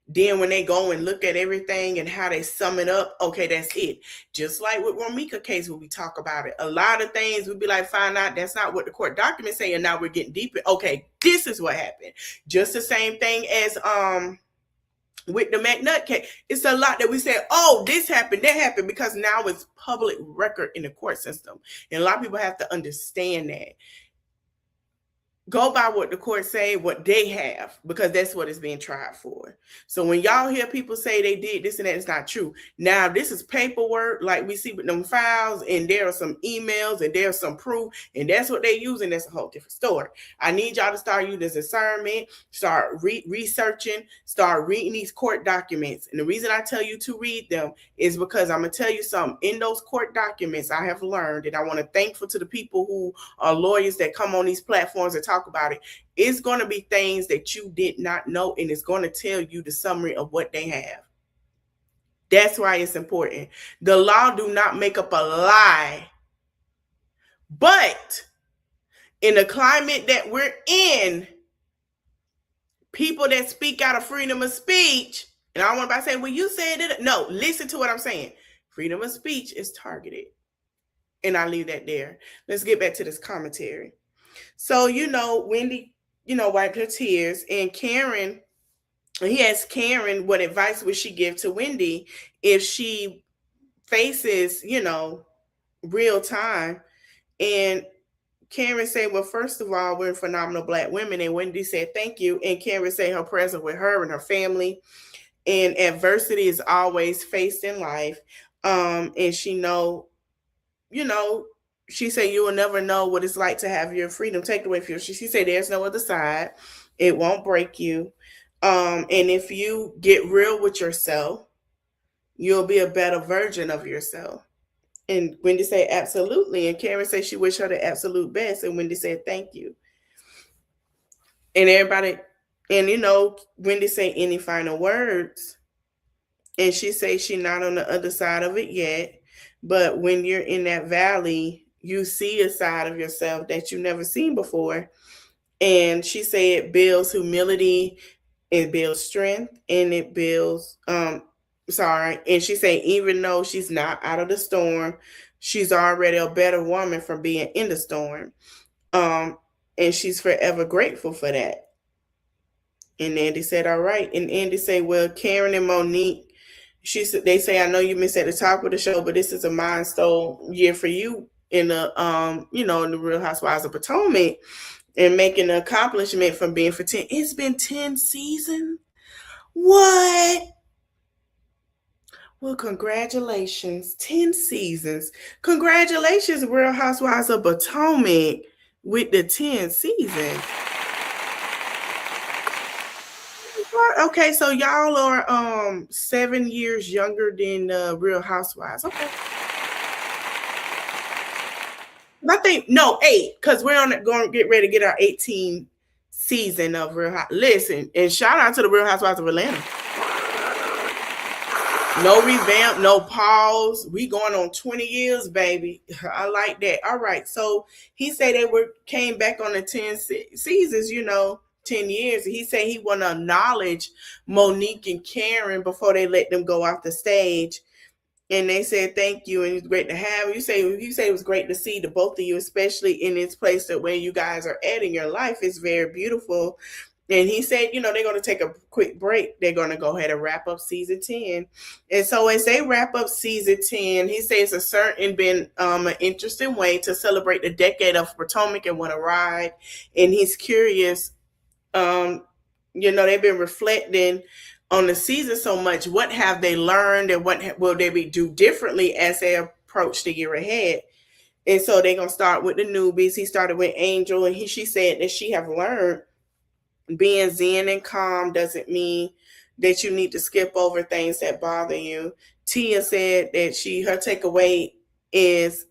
Then when they go and look at everything and how they sum it up, okay, that's it. Just like with Romika case, when we talk about it, a lot of things we'd be like, find out that's not what the court documents say, and now we're getting deeper. Okay, this is what happened. Just the same thing as with the McNutt case. It's a lot that we say, oh, this happened, that happened, because now it's public record in the court system. And a lot of people have to understand that. go by what the court say, what they have, because that's what it's being tried for. So when y'all hear people say they did this and that, it's not true. Now, this is paperwork, like we see with them files, and there are some emails, and there's some proof, and that's what they use, and that's a whole different story. I need y'all to start using discernment, start researching, start reading these court documents. And the reason I tell you to read them is because I'm going to tell you something. In those court documents, I have learned, and I want to thankful to the people who are lawyers that come on these platforms and talk about it. It's going to be things that you did not know, and it's going to tell you the summary of what they have. That's why it's important. The law do not make up a lie. But in the climate that we're in, people that speak out of freedom of speech, and I don't want to say, well, you said it. No, listen to what I'm saying. Freedom of speech is targeted. And I leave that there. Let's get back to this commentary. So, Wendy, wiped her tears, and Karen, he asked Karen what advice would she give to Wendy if she faces, real time. And Karen said, well, first of all, we're phenomenal Black women. And Wendy said, thank you. And Karen said her presence with her and her family. And adversity is always faced in life. And she she said, you will never know what it's like to have your freedom taken away from you. She said, there's no other side. It won't break you. And if you get real with yourself, you'll be a better version of yourself. And Wendy said, absolutely. And Karen said she wished her the absolute best. And Wendy said, thank you. And everybody, and Wendy said, any final words? And she said she's not on the other side of it yet. But when you're in that valley, you see a side of yourself that you've never seen before. And she said it builds humility, it builds strength, and it builds, and she said even though she's not out of the storm, she's already a better woman for being in the storm. And she's forever grateful for that. And Andy said, all right. And Andy said, well, Karen and Monique, they say, I know you missed at the top of the show, but this is a milestone year for you in the, in the Real Housewives of Potomac, and making an accomplishment from being for 10. It's been 10 seasons. What? Well, congratulations. 10 seasons. Congratulations, Real Housewives of Potomac, with the 10 seasons. Okay, so y'all are 7 years younger than Real Housewives. Okay. I think, no, 8, because we're going to get ready to get our 18th season of Real Housewives. Listen, and shout out to the Real Housewives of Atlanta. No revamp, no pause. We going on 20 years, baby. I like that. All right, so he said they came back on the 10 seasons, 10 years. He said he want to acknowledge Monique and Karen before they let them go off the stage. And they said, thank you. And it's great to have you. You say it was great to see the both of you, especially in this place that where you guys are at in your life is very beautiful. And he said, they're going to take a quick break. They're going to go ahead and wrap up season 10. And so as they wrap up season 10, he says it's been an interesting way to celebrate the decade of Potomac and want to ride. And he's curious, they've been reflecting on the season so much. What have they learned, and what will they do differently as they approach the year ahead? And so they're going to start with the newbies. He started with Angel, and she said that she have learned being zen and calm doesn't mean that you need to skip over things that bother you. Tia said that her takeaway is,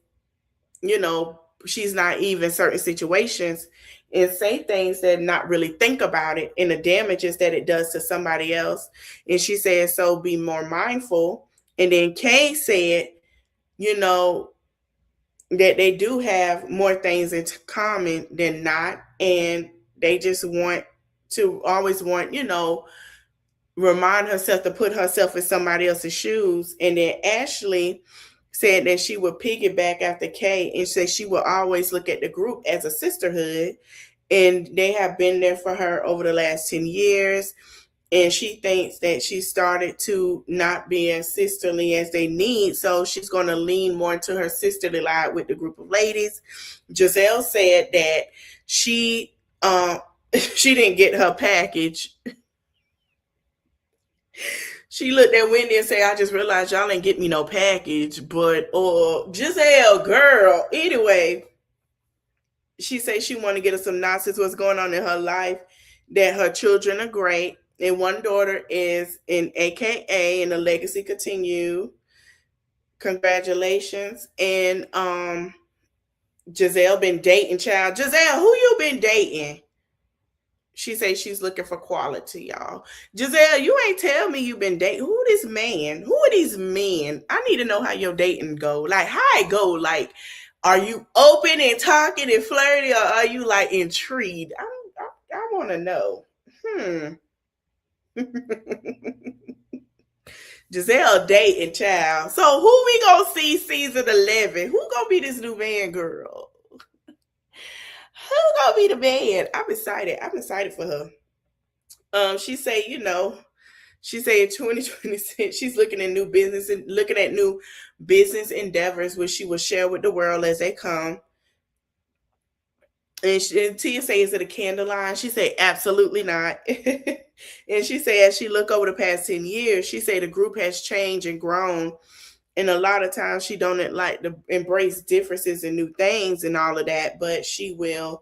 she's naive in certain situations and say things that not really think about it and the damages that it does to somebody else. And she said, so be more mindful. And then Kay said, that they do have more things in common than not. And they just always want, remind herself to put herself in somebody else's shoes. And then Ashley said that she would piggyback after Kay and said she will always look at the group as a sisterhood. And they have been there for her over the last 10 years. And she thinks that she started to not be as sisterly as they need. So she's going to lean more into her sisterly line with the group of ladies. Giselle said that she Um, she didn't get her package. She looked at Wendy and said, I just realized y'all ain't get me no package. But or Giselle, girl. Anyway, she said she want to get us some nonsense what's going on in her life, that her children are great, and one daughter is in AKA and the legacy continue. Congratulations. And Giselle been dating, child. Giselle, who you been dating? She say she's looking for quality, y'all. Giselle, you ain't tell me you been dating. Who this man? Who are these men? I need to know how your dating go. Like, how it go? Like, are you open and talking and flirty, or are you like intrigued? I want to know. Hmm. Giselle dating, child. So who we gonna see season 11? Who gonna be this new man, girl? Who gonna be the man? I'm excited. I'm excited for her. She say, she say in 2026 she's looking at new business and looking at new business endeavors, which she will share with the world as they come. And Tia say, is it a candle line? She say, absolutely not. And she say, as she look over the past 10 years, she say the group has changed and grown. And a lot of times she don't like to embrace differences and new things and all of that, but she will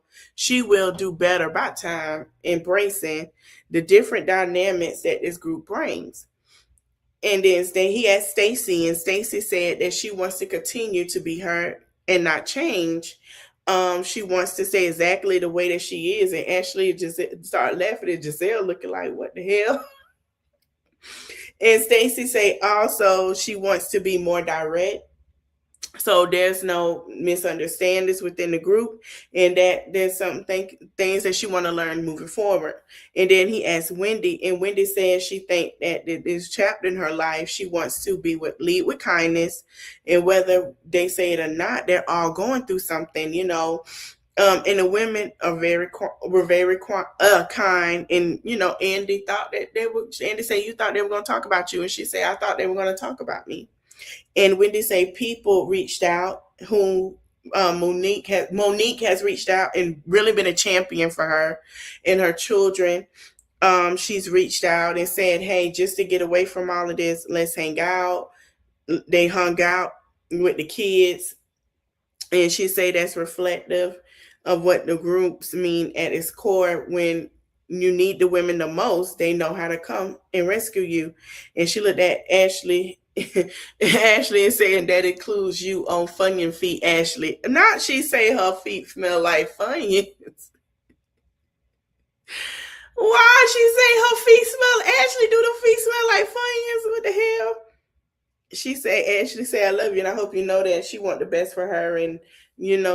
do better by time embracing the different dynamics that this group brings. And then he asked Stacy, and Stacy said that she wants to continue to be her and not change. She wants to stay exactly the way that she is. And Ashley just started laughing at Giselle, looking like, what the hell? And Stacy say also she wants to be more direct, so there's no misunderstandings within the group, and that there's some things that she want to learn moving forward. And then he asked Wendy, and Wendy says she think that this chapter in her life, she wants to lead with kindness, and whether they say it or not, they're all going through something, and the women are very kind, and Andy thought that they would. Andy said, you thought they were going to talk about you, and she said, I thought they were going to talk about me. And Wendy say people reached out who Monique has reached out and really been a champion for her and her children. She's reached out and said, hey, just to get away from all of this, let's hang out. They hung out with the kids, and she say that's reflective of what the groups mean at its core. When you need the women the most, they know how to come and rescue you. And she looked at Ashley Ashley is saying that includes you on Funyun feet, Ashley. Not she say her feet smell like Funyuns. Why she say her feet smell? Ashley, do the feet smell like Funyuns? What the hell? Ashley say, I love you, and I hope you know that she want the best for her, and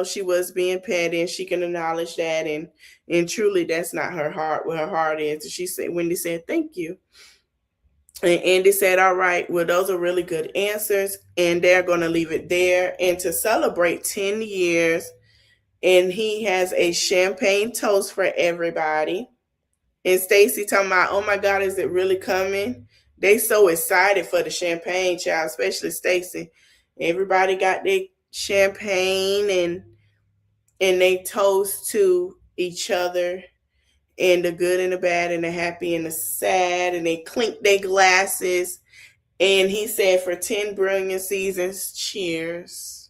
she was being petty, and she can acknowledge that, and truly that's not her heart. What her heart is. She said, Wendy said, thank you. And Andy said, all right, well, those are really good answers. And they're going to leave it there. And to celebrate 10 years, and he has a champagne toast for everybody. And Stacy talking about, oh my God, is it really coming? They so excited for the champagne, child, especially Stacy. Everybody got their champagne, and they toast to each other, and the good and the bad and the happy and the sad, and they clink their glasses. And he said, for 10 brilliant seasons, cheers.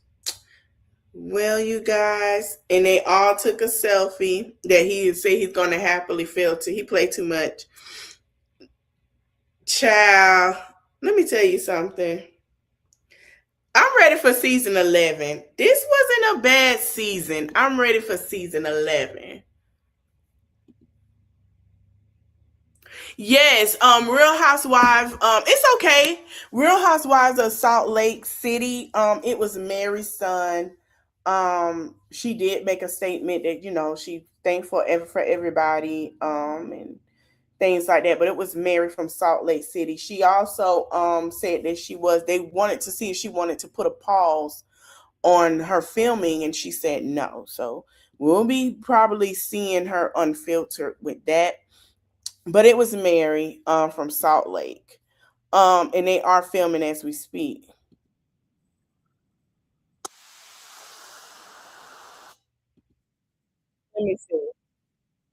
Well, you guys, and they all took a selfie that he said he's going to happily filter. He played too much. Child, let me tell you something. I'm ready for season 11. This wasn't a bad season. I'm ready for season 11. Yes, Real Housewives. It's okay. Real Housewives of Salt Lake City. It was Mary's son. She did make a statement that she thankful for everybody. And things like that. But it was Mary from Salt Lake City. She also said that they wanted to see if she wanted to put a pause on her filming, and she said no. So we'll be probably seeing her unfiltered with that. But it was Mary from Salt Lake. And they are filming as we speak. Let me see.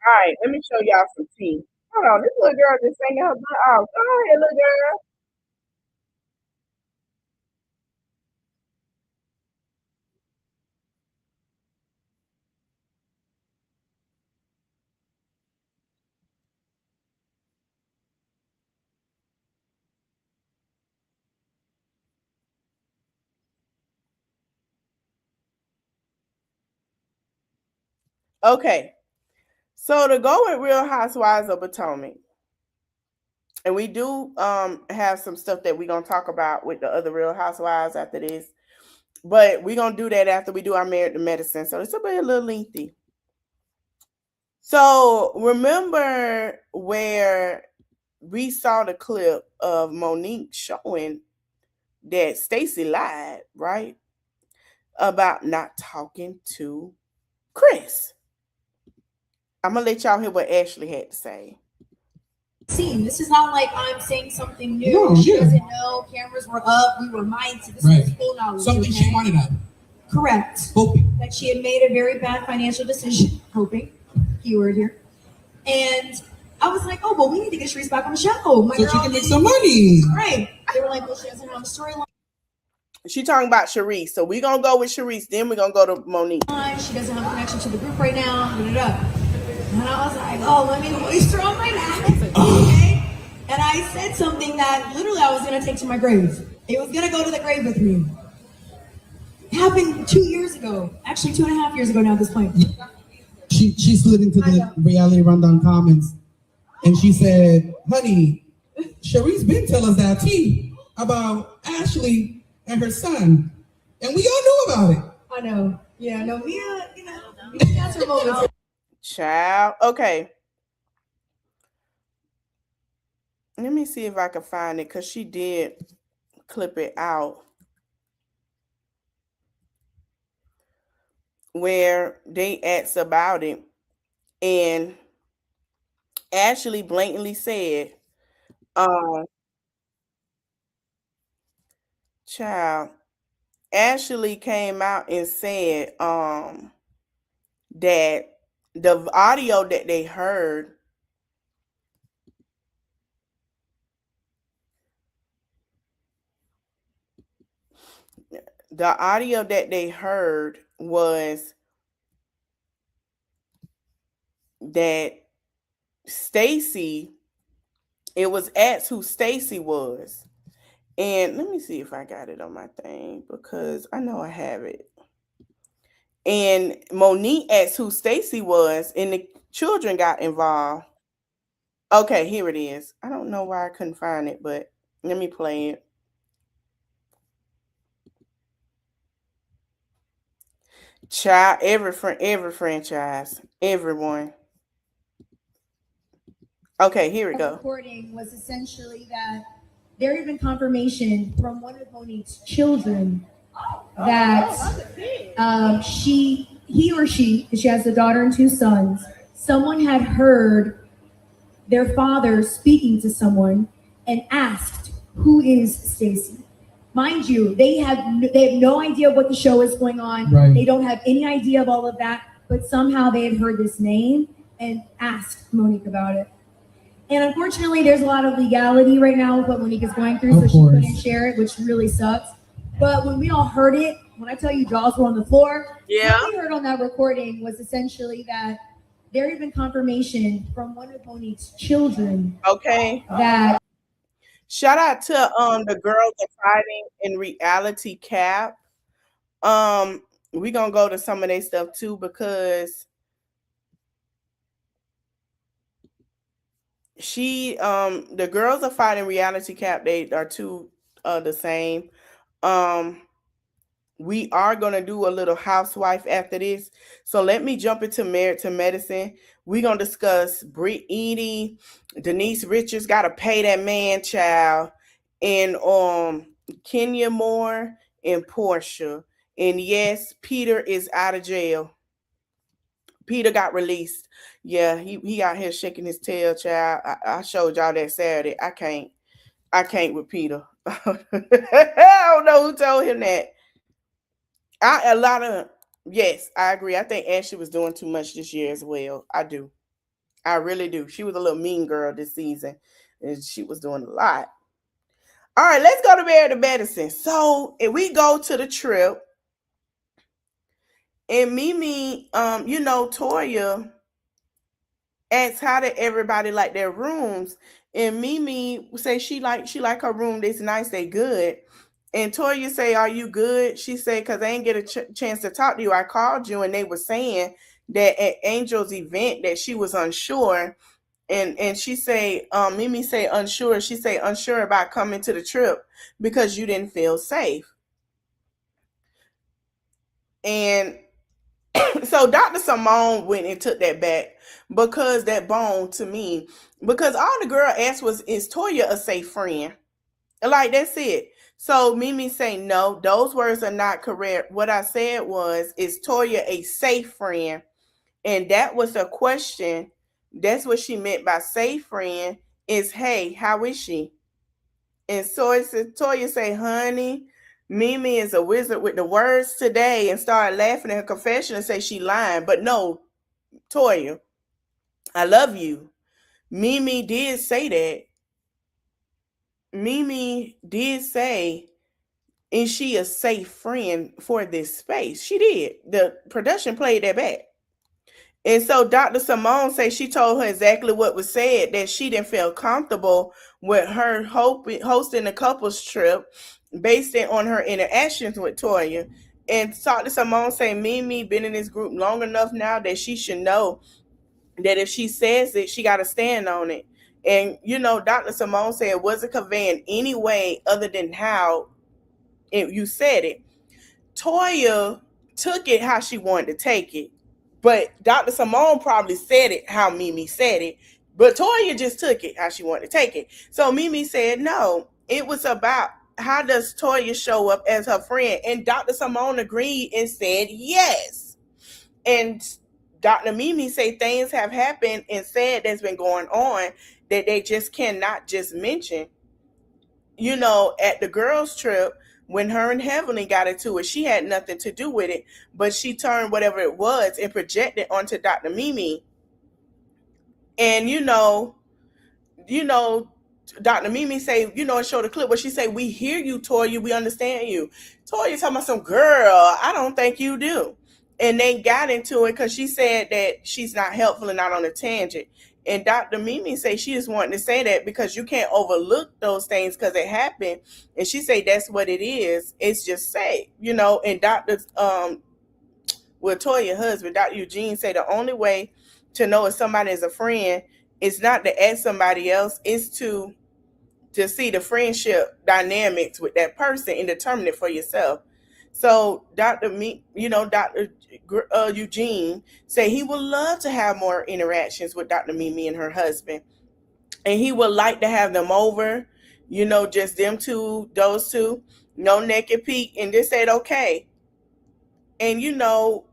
All right, let me show y'all some tea. Hold on, this little girl just singing her butt off. Go ahead, little girl. Okay, so to go with Real Housewives of Potomac, and we do have some stuff that we're gonna talk about with the other Real Housewives after this, but we're gonna do that after we do our Married to Medicine. So it's gonna be a little lengthy. So remember where we saw the clip of Monique showing that Stacey lied, right? About not talking to Chris. I'm gonna let y'all hear what Ashley had to say. This is not like I'm saying something new. No, she doesn't know. Cameras were up. We were minded. This was full knowledge. Something she wanted out. Correct. Hoping. That she had made a very bad financial decision. Hoping. Keyword here. And I was like, oh, well, we need to get Sharice back on the show. My so she can make some money. Right. They were like, well, she doesn't have a storyline. She talking about Sharice. So we're going to go with Sharice. Then we're going to go to Monique. She doesn't have a connection to the group right now. And I was like, oh, let me hoist her on my back. Okay. And I said something that literally I was going to take to my grave. It was going to go to the grave with me. It happened 2 years ago. Actually, 2.5 years ago now at this point. She slid into the reality rundown comments and she said, honey, Sharice been telling us that tea about Ashley and her son. And we all knew about it. I know. Yeah, no, Mia, Mia has her moments. Child. Okay. Let me see if I can find it because she did clip it out where they asked about it. And Ashley blatantly said, child, Ashley came out and said that the audio that they heard was that Stacey, it was asked who Stacey was. And let me see if I got it on my thing because I know I have it. And Monique asked who Stacey was, and the children got involved. Okay, here it is. I don't know why I couldn't find it, but let me play it. Child, every franchise, everyone. Okay, here we go. Reporting was essentially that there had been confirmation from one of Monique's children that he or she, because she has a daughter and 2 sons, someone had heard their father speaking to someone and asked, who is Stacey? Mind you, they have no idea what the show is going on. Right. They don't have any idea of all of that, but somehow they had heard this name and asked Monique about it. And unfortunately, there's a lot of legality right now with what Monique is going through, so she couldn't share it, which really sucks. But when we all heard it, when I tell you jaws were on the floor, what we heard on that recording was essentially that there had been confirmation from one of Monique's children. Okay. That shout out to the girls that fighting in reality cap. We're gonna go to some of their stuff too because the girls are fighting reality cap. They are two the same. We are going to do a little housewife after this. So let me jump into Married to Medicine. We're going to discuss Edie, Denise Richards got to pay that man child, and Kenya Moore and Portia. And yes, Peter is out of jail. Peter got released. Yeah, he out here shaking his tail, child. I showed y'all that Saturday. I can't with Peter. I don't know who told him that. Yes, I agree. I think Ashley was doing too much this year as well. I do. I really do. She was a little mean girl this season, and she was doing a lot. All right, let's go to Meredith Medicine. So if we go to the trip, and Mimi, Toya asked how did everybody like their rooms, and Mimi say she like her room. It's nice, they good. And Toya say, "Are you good?" She said, "Cause I ain't get a chance to talk to you. I called you, and they were saying that at Angel's event that she was unsure." And she say, Mimi say unsure. She say unsure about coming to the trip because you didn't feel safe. And so Dr. Simone went and took that back because that bone to me, because all the girl asked was, is Toya a safe friend? Like, that's it. So Mimi say, no, those words are not correct. What I said was, is Toya a safe friend? And that was a question. That's what she meant by safe friend is, hey, how is she? And so Toya say, honey, Mimi is a wizard with the words today, and started laughing at her confession and say she lying. But no, Toya, I love you. Mimi did say that. Mimi did say, is she a safe friend for this space? She did. The production played that back. And so Dr. Simone says she told her exactly what was said, that she didn't feel comfortable with her hosting a couples trip based on her interactions with Toya. And Dr. Simone say Mimi been in this group long enough now that she should know that if she says it, she got to stand on it. And, Dr. Simone said it wasn't conveying any way other than how you said it. Toya took it how she wanted to take it. But Dr. Simone probably said it how Mimi said it. But Toya just took it how she wanted to take it. So Mimi said, no, it was about how does Toya show up as her friend? And Dr. Simone agreed and said yes. And Dr. Mimi say things have happened and said that's been going on that they just cannot just mention. At the girls' trip, when her and Heavenly got into it, she had nothing to do with it, but she turned whatever it was and projected onto Dr. Mimi. And Dr. Mimi say, show the clip where she say, we hear you, Toya, we understand you. Toya talking about some girl, I don't think you do. And they got into it because she said that she's not helpful and not on a tangent. And Dr. Mimi say she just wanted to say that because you can't overlook those things because it happened. And she say that's what it is. It's just say, and Toya's husband, Dr. Eugene, say the only way to know if somebody is a friend is not to ask somebody else, is to see the friendship dynamics with that person and determine it for yourself. So Dr. Eugene say he would love to have more interactions with Dr. Mimi and her husband. And he would like to have them over, just them two, those two, no naked peek. And they said, okay. And, no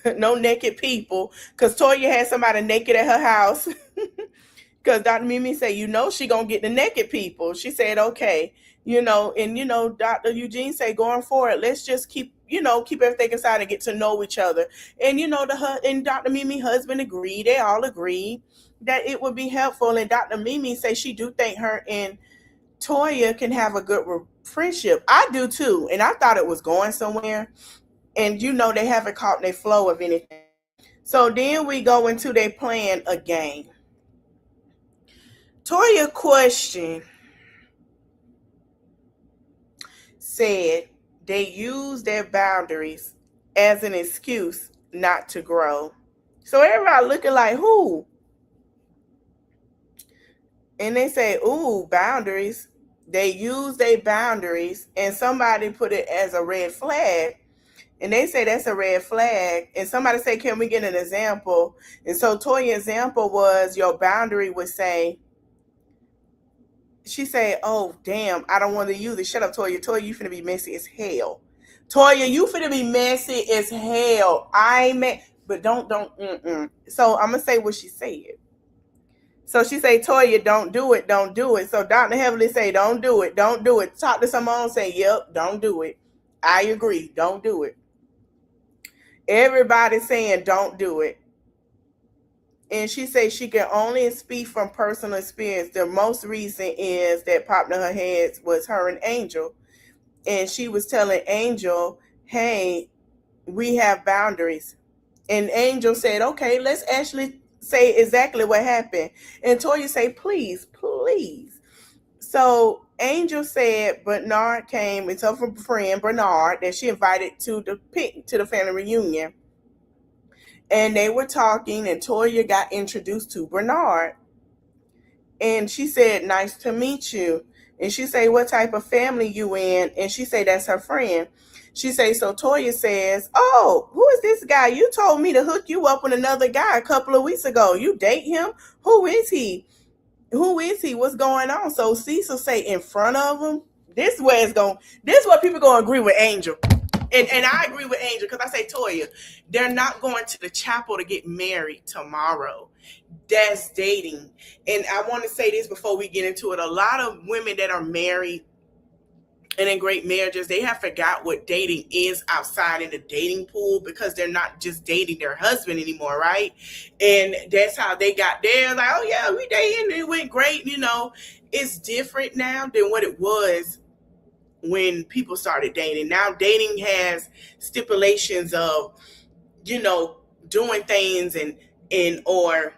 naked people, because Toya had somebody naked at her house. Because Dr. Mimi said, she going to get the naked people. She said, okay. Dr. Eugene say, going forward, let's just keep everything inside and get to know each other. And, and Dr. Mimi's husband agreed. They all agreed that it would be helpful. And Dr. Mimi say she do think her and Toya can have a good friendship. I do too. And I thought it was going somewhere. And, they haven't caught their flow of anything. So then we go into their plan a game. Toya question said they use their boundaries as an excuse not to grow. So everybody looking like, who? And they say, ooh, boundaries. They use their boundaries, and somebody put it as a red flag. And they say that's a red flag. And somebody say, can we get an example? And so Toya's example was, your boundary would say, she said, oh, damn, I don't want to use it. Shut up, Toya. Toya, you finna be messy as hell. Toya, you finna be messy as hell. But don't. So I'm going to say what she said. So she say, Toya, don't do it. Don't do it. So Dr. Heavenly say, don't do it. Don't do it. Talk to Simone, say, yep, don't do it. I agree. Don't do it. Everybody saying, don't do it. And she says she can only speak from personal experience. The most recent is that popped in her head was her and Angel. And she was telling Angel, hey, we have boundaries. And Angel said, okay, let's actually say exactly what happened. And Toya said, please, please. So Angel said Bernard came, it's her friend Bernard that she invited to the family reunion. And they were talking, and Toya got introduced to Bernard. And she said, nice to meet you. And she said, what type of family you in? And she said, that's her friend. She said, so Toya says, oh, who is this guy? You told me to hook you up with another guy a couple of weeks ago. You date him? Who is he? Who is he? What's going on? So Cecil say in front of him, this is what people gonna agree with Angel. And I agree with Angel because I say, Toya, they're not going to the chapel to get married tomorrow. That's dating. And I want to say this before we get into it. A lot of women that are married and in great marriages, they have forgot what dating is outside in the dating pool because they're not just dating their husband anymore, right? And that's how they got there. Like, oh yeah, we dating, it went great. It's different now than what it was when people started dating. Now dating has stipulations of, doing things and or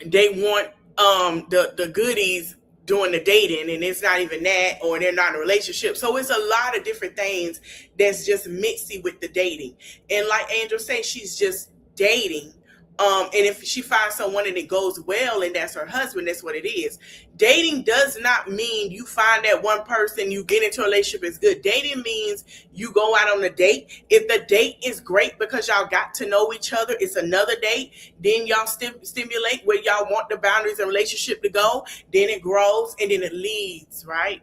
they want the goodies doing the dating, and it's not even that, or they're not in a relationship. So it's a lot of different things that's just mixy with the dating. And like Angel said, she's just dating. And if she finds someone and it goes well and that's her husband, that's what it is. Dating does not mean you find that one person, you get into a relationship is good. Dating means you go out on a date. If the date is great because y'all got to know each other, it's another date. Then y'all stimulate where y'all want the boundaries of relationship to go. Then it grows and then it leads, right?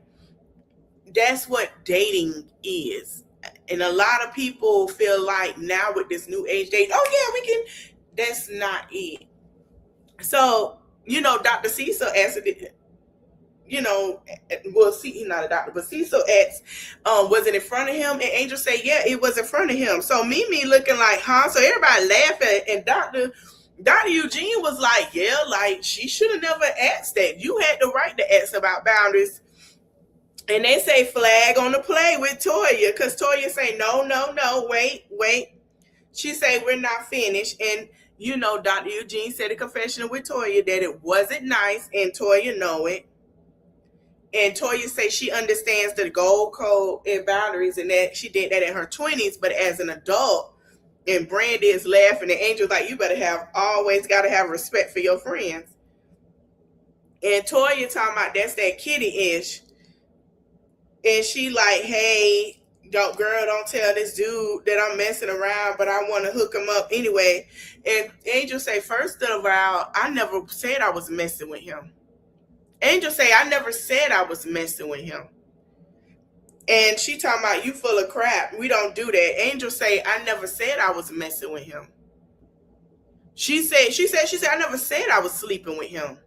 That's what dating is. And a lot of people feel like now with this new age date, oh yeah, we can. That's not it. So, Dr. Cecil asked it, he's not a doctor, but Cecil asked, was it in front of him? And Angel said, yeah, it was in front of him. So Mimi looking like, huh? So everybody laughing. And Dr. Eugene was like, yeah, like she should have never asked that. You had the right to ask about boundaries. And they say flag on the play with Toya, because Toya say, no, wait. She say, we're not finished. And Dr. Eugene said a confession with Toya that it wasn't nice, and Toya know it. And Toya say she understands the gold code and boundaries, and that she did that in her 20s, but as an adult. And Brandy is laughing, and Angel's like, you better always got to have respect for your friends. And Toya talking about that's that kitty-ish. And she like, hey, don't tell this dude that I'm messing around, but I want to hook him up anyway. And Angel say, first of all, I never said I was messing with him. Angel say, I never said I was messing with him. And she talking about, you full of crap. We don't do that. Angel say, I never said I was messing with him. She said, I never said I was sleeping with him.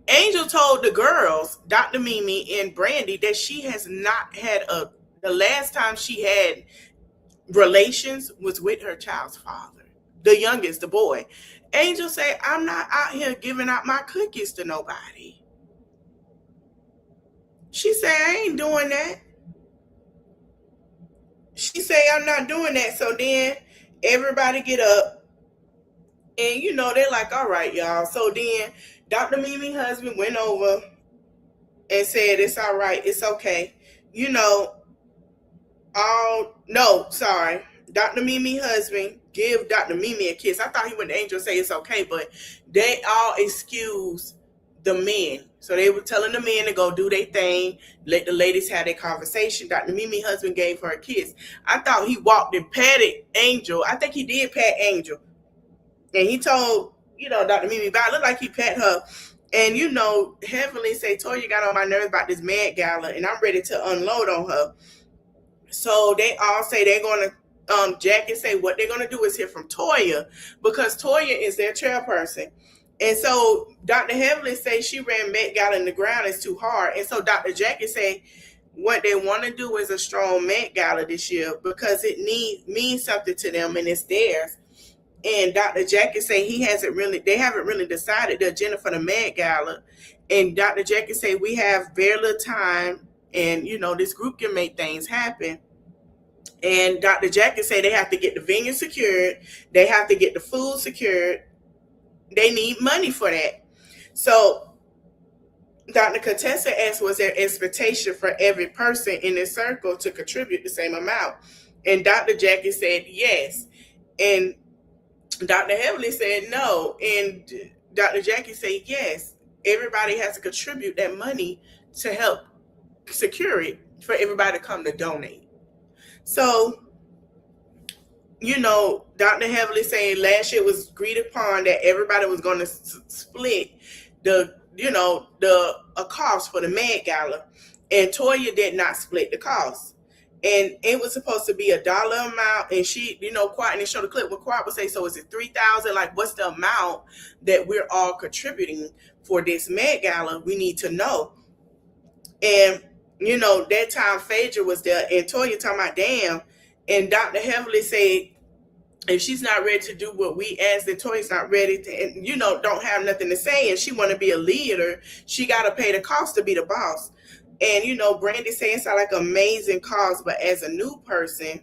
Angel told the girls, Dr. Mimi and Brandy, that she has not had the last time she had relations was with her child's father, the youngest, the boy. Angel say, I'm not out here giving out my cookies to nobody. She say, I ain't doing that. She say, I'm not doing that. So then everybody get up and, they're like, all right, y'all. So then Dr. Mimi's husband went over and said, it's all right. It's okay. Dr. Mimi's husband give Dr. Mimi a kiss. I thought he went to Angel say it's okay, but they all excuse the men. So they were telling the men to go do their thing, let the ladies have their conversation. Dr. Mimi's husband gave her a kiss. I thought he walked and patted Angel. I think he did pat Angel. And he told, Dr. Mimi, but it looked like he pat her. And, Heavenly say, Toya got on my nerves about this mad gala, and I'm ready to unload on her. So they all say they're going to, Jackie say what they're going to do is hear from Toya, because Toya is their chairperson. And so Dr. Heavenly say she ran Met Gala in the ground, it's too hard. And so Dr. Jackie say what they want to do is a strong Met Gala this year because it means something to them and it's theirs. And Dr. Jackie say they haven't really decided the agenda for the Met Gala. And Dr. Jackie say we have very little time, and this group can make things happen. And Dr. Jackie say they have to get the venue secured, they have to get the food secured, they need money for that. So Dr. Contessa asked, was there expectation for every person in the circle to contribute the same amount? And Dr. Jackie said yes. And Dr. Heavenly said no. And Dr. Jackie said yes. Everybody has to contribute that money to help secure it for everybody to come to donate. So, Dr. Heavenly saying last year was agreed upon that everybody was going to split the cost for the Met Gala, and Toya did not split the cost. And it was supposed to be $1 amount, and she, Courtney showed the clip where Courtney would say, so is it $3,000? Like, what's the amount that we're all contributing for this Met Gala? We need to know. And that time Phaedra was there, and Toya talking about damn. And Dr. Heavenly said, if she's not ready to do what we asked, then Toya's not ready to, and don't have nothing to say, and she want to be a leader, she got to pay the cost to be the boss. And Brandy saying it's like an amazing cause, but as a new person,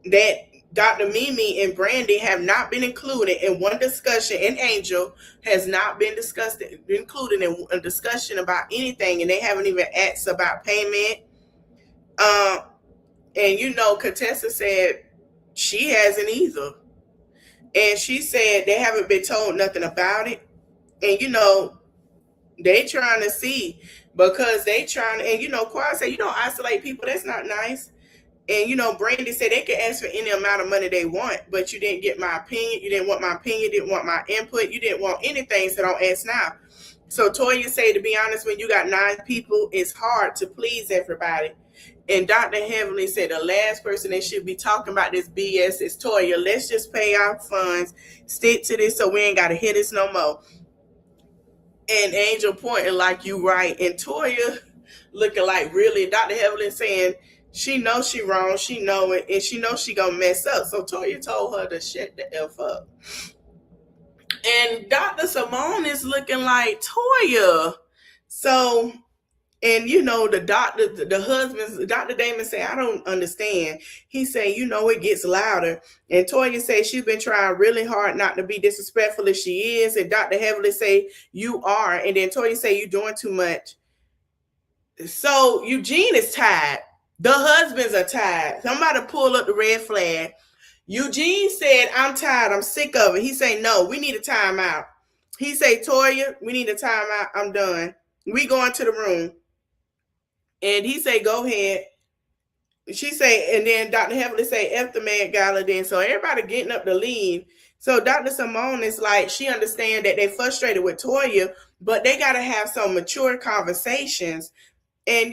that Dr. Mimi and Brandy have not been included in one discussion, and Angel has not been included in a discussion about anything, and they haven't even asked about payment. And Contessa said she hasn't either. And she said they haven't been told nothing about it. And they trying to see, because they trying to, and Quad said, isolate people, that's not nice. And Brandy said they could ask for any amount of money they want, but you didn't get my opinion, you didn't want my opinion, you didn't want my input, you didn't want anything, so don't ask now. So Toya said, to be honest, when you got 9 people, it's hard to please everybody. And Dr. Heavenly said the last person that should be talking about this BS is Toya. Let's just pay our funds, stick to this, so we ain't got to hear this no more. And Angel pointing like, you right. And Toya looking like, really? Dr. Heavenly saying she knows she wrong, she know it, and she knows she gonna mess up. So Toya told her to shut the F up. And Dr. Simone is looking like, Toya. So, and the husband, Dr. Damon said, I don't understand. He said, it gets louder. And Toya said she's been trying really hard not to be disrespectful if she is. And Dr. Heavenly say, you are. And then Toya say, you're doing too much. So Eugene is tired. The husbands are tired. Somebody pull up the red flag. Eugene said, I'm tired. I'm sick of it. He said, no, we need a timeout. He said, Toya, we need a timeout. I'm done. We going to the room. And he say, go ahead. She say, and then Dr. Heavenly say, F the Met Gala then. So everybody getting up to leave. So Dr. Simone is like, she understand that they frustrated with Toya, but they got to have some mature conversations. And,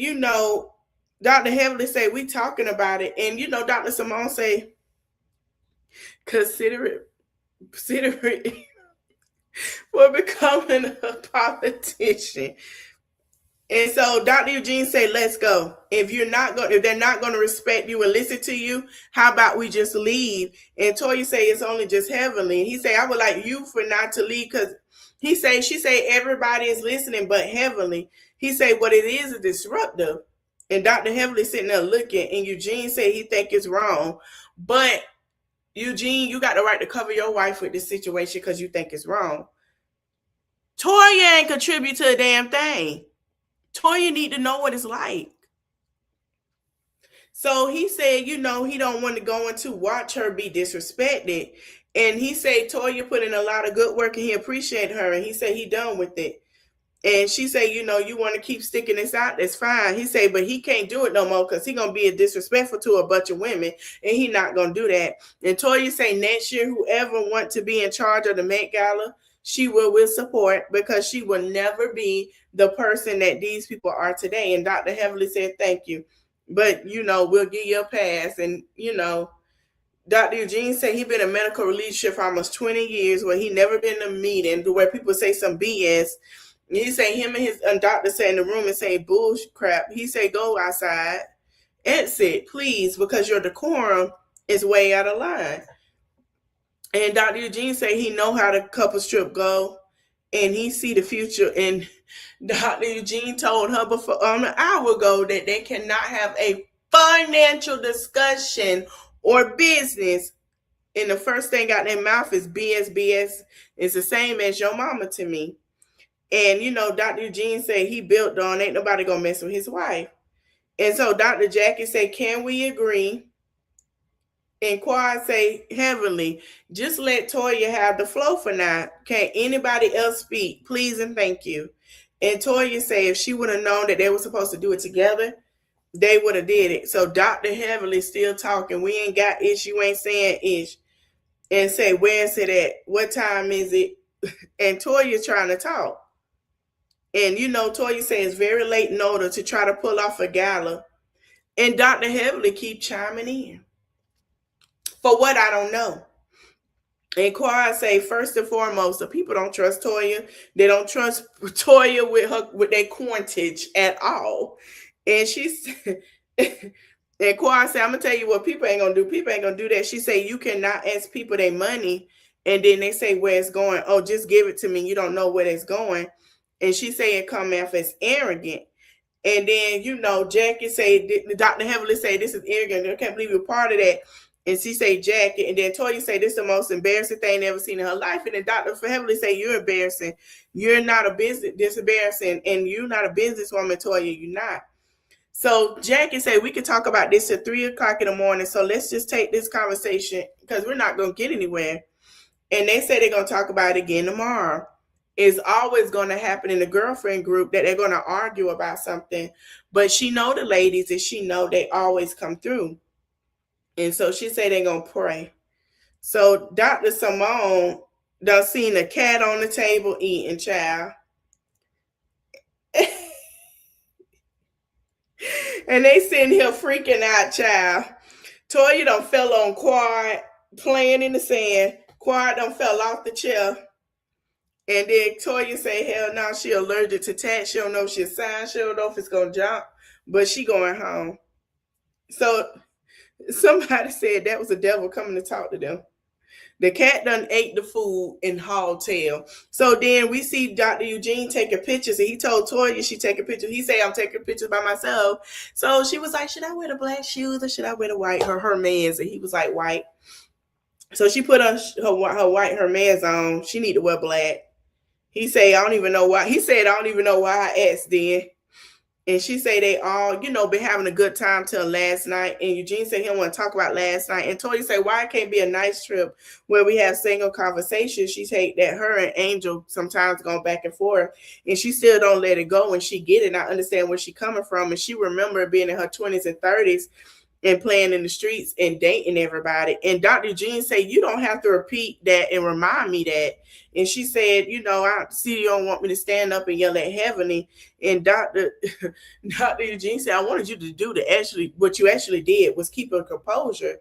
Dr. Heavenly say, we talking about it. And, Dr. Simone say, consider it for becoming a politician. And so Dr. Eugene said, let's go. If they're not going to respect you and listen to you, how about we just leave? And Toya say, it's only just Heavenly. And he say, I would like you for not to leave, because she say everybody is listening but Heavenly. He say, what it is disruptive. And Dr. Heavenly sitting there looking, and Eugene said he think it's wrong. But Eugene, you got the right to cover your wife with this situation because you think it's wrong. Toya ain't contribute to a damn thing. Toya need to know what it's like. So he said, he don't want to go into watch her be disrespected. And he said Toya put in a lot of good work and he appreciated her. And he said he done with it. And she said, you want to keep sticking this out, that's fine. He said, but he can't do it no more because he going to be disrespectful to a bunch of women. And he not going to do that. And Toya say next year, whoever want to be in charge of the Met Gala, she will support, because she will never be the person that these people are today. And Dr. Heavenly said, thank you. But, we'll give you a pass. And, Dr. Eugene said he been in medical leadership for almost 20 years where he never been in a meeting where people say some BS. And he said him and his doctor sat in the room and say bullshit crap. He said, go outside, exit, please, because your decorum is way out of line. And Dr. Eugene say he know how the couple trip go, and he see the future. And Dr. Eugene told her before an hour ago that they cannot have a financial discussion or business. And the first thing out their mouth is BS. BS is the same as your mama to me. And Dr. Eugene said he built on ain't nobody gonna mess with his wife. And so Dr. Jackie said, can we agree? And Quad say heavenly, just let Toya have the flow for now. Can't anybody else speak? Please and thank you. And Toya say if she would have known that they were supposed to do it together, they would have did it. So Dr. Heavenly still talking. We ain't got ish, you ain't saying ish. And say, where is it at? What time is it? And Toya's trying to talk. And Toya say it's very late in order to try to pull off a gala. And Dr. Heavenly keep chiming in. For what I don't know. And Quad say, first and foremost, the people don't trust Toya. They don't trust Toya with their coinage at all. And she said, and Quad said, I'm gonna tell you what people ain't gonna do. People ain't gonna do that. She said, you cannot ask people their money, and then they say where it's going. Oh, just give it to me. You don't know where it's going. And she say it come off as arrogant. And then Jackie say, Dr. Heavenly say this is arrogant. I can't believe you're part of that. And she say Jackie, and then Toya say this is the most embarrassing thing ever seen in her life. And then Dr. Heavenly say you're embarrassing. You're not a business. This embarrassing, and you're not a businesswoman, Toya. You're not. So Jackie said we could talk about this at 3:00 in the morning. So let's just take this conversation because we're not gonna get anywhere. And they say they're gonna talk about it again tomorrow. It's always gonna happen in the girlfriend group that they're gonna argue about something. But she know the ladies, and she know they always come through. And so she said they're gonna pray. So Dr. Simone done seen a cat on the table eating, child. And they sitting here freaking out, child. Toya done fell on Quad playing in the sand. Quad done fell off the chair. And then Toya say, hell no, she allergic to tat. She don't know if she's signed. She don't know if it's going to jump. But she going home. So somebody said that was the devil coming to talk to them. The cat done ate the food in hauled tail. So then we see Dr. Eugene taking pictures, and he told Toya she taking pictures. He say, I'm taking pictures by myself. So she was like, should I wear the black shoes or should I wear the white? Her man's, and he was like, white. So she put her white Hermes on. She need to wear black. He say, I don't even know why. He said, I don't even know why I asked then. And she say they all, been having a good time till last night. And Eugene said he don't want to talk about last night. And Toya say, why it can't be a nice trip where we have single conversations? She take that her and Angel sometimes go back and forth. And she still don't let it go. And she get it. And I understand where she coming from. And she remember being in her 20s and 30s and playing in the streets and dating everybody. And Dr. Eugene said, you don't have to repeat that and remind me that. And she said, I see you don't want me to stand up and yell at Heavenly. And Dr. Eugene said, I wanted you to do what you actually did was keep her composure.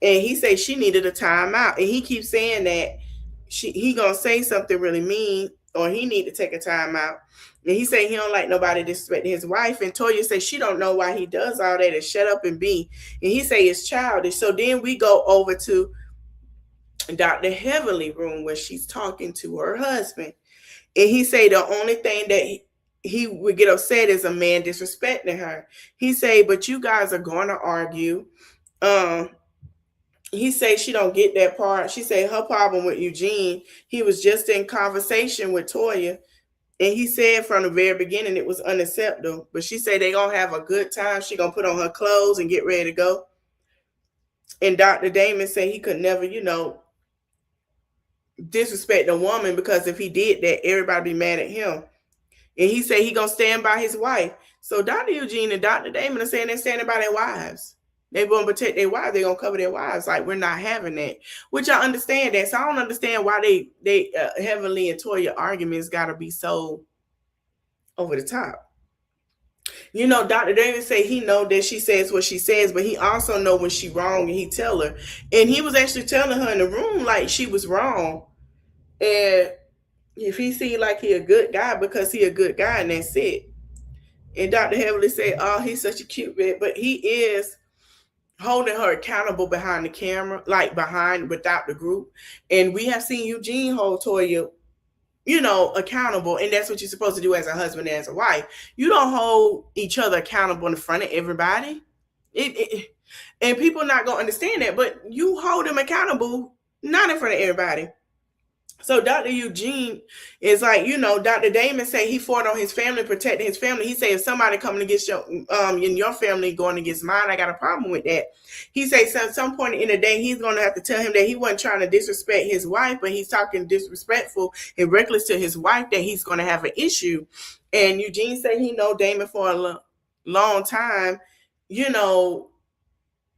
And he said she needed a timeout. And he keeps saying that he gonna say something really mean, or he need to take a timeout. And he said he don't like nobody disrespecting his wife. And Toya said she don't know why he does all that and shut up and be. And he say it's childish. So then we go over to Dr. Heavenly room where she's talking to her husband. And he say the only thing that he would get upset is a man disrespecting her. He say, but you guys are going to argue. He say she don't get that part. She say her problem with Eugene, he was just in conversation with Toya. And he said from the very beginning it was unacceptable. But she said they gonna have a good time. She gonna put on her clothes and get ready to go. And Dr. Damon said he could never, disrespect a woman, because if he did that, everybody be mad at him. And he said he gonna stand by his wife. So Dr. Eugene and Dr. Damon are saying they're standing by their wives. They're gonna protect their wives. They're gonna cover their wives. Like, we're not having that. Which I understand that. So I don't understand why they Heavenly and Toya arguments gotta be so over the top. Dr. David say he know that she says what she says, but he also know when she wrong, and he tell her. And he was actually telling her in the room like she was wrong. And if he see like he a good guy, because he a good guy, and that's it. And Dr. Heavenly said, oh, he's such a cute man, but he is holding her accountable behind the camera, like without the group. And we have seen Eugene hold Toya, accountable. And that's what you're supposed to do as a husband and as a wife. You don't hold each other accountable in front of everybody. And people not going to understand that, but you hold them accountable, not in front of everybody. So Dr. Eugene is like, Dr. Damon say he fought on his family, protecting his family. He say if somebody coming against your family going against mine, I got a problem with that. He say at some point in the day, he's going to have to tell him that he wasn't trying to disrespect his wife, but he's talking disrespectful and reckless to his wife, that he's going to have an issue. And Eugene said he know Damon for a long time,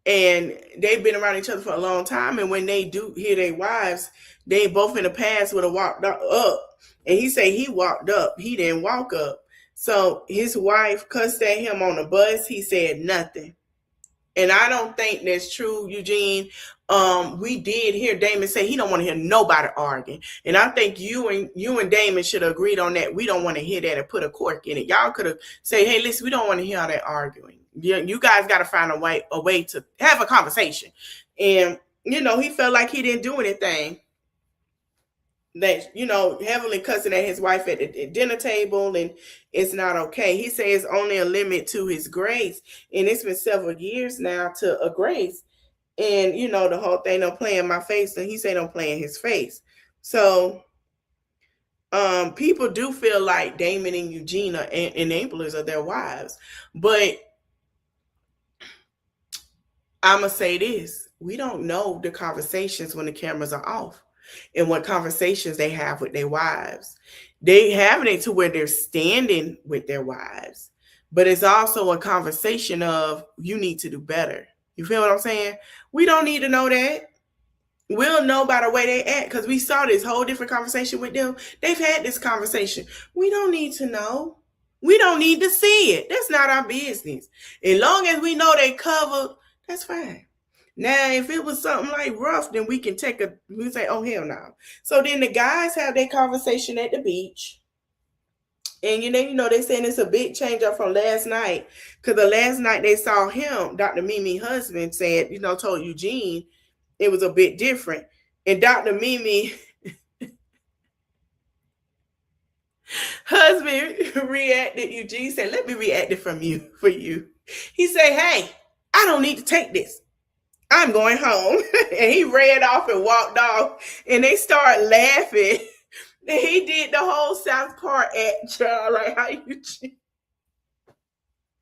and they've been around each other for a long time. And when they do hear their wives, they both in the past would have walked up. And he said he walked up. He didn't walk up. So his wife cussed at him on the bus. He said nothing. And I don't think that's true, Eugene. We did hear Damon say he don't want to hear nobody arguing. And I think you and Damon should have agreed on that. We don't want to hear that and put a cork in it. Y'all could have said, hey, listen, we don't want to hear all that arguing. You guys got to find a way to have a conversation. And, he felt like he didn't do anything. That, heavily cussing at his wife at the dinner table, and it's not okay. He says only a limit to his grace. And it's been several years now to a grace. And, the whole thing, don't play in my face. And he said don't play in his face. So people do feel like Damon and Eugene are enablers of their wives. But I'm going to say this. We don't know the conversations when the cameras are off and what conversations they have with their wives. They have it to where they're standing with their wives. But it's also a conversation of you need to do better. You feel what I'm saying? We don't need to know that. We'll know by the way they act because we saw this whole different conversation with them. They've had this conversation. We don't need to know. We don't need to see it. That's not our business. As long as we know they covered, that's fine. Now, if it was something like rough, then we can say, oh, hell no. So then the guys have their conversation at the beach. And, they saying it's a big change up from last night. Because the last night they saw him, Dr. Mimi husband said, told Eugene it was a bit different. And Dr. Mimi husband reacted. Eugene said, let me react it for you. He said, hey, I don't need to take this. I'm going home. And he ran off and walked off. And they started laughing. And he did the whole South Park act, y'all. Like, how you...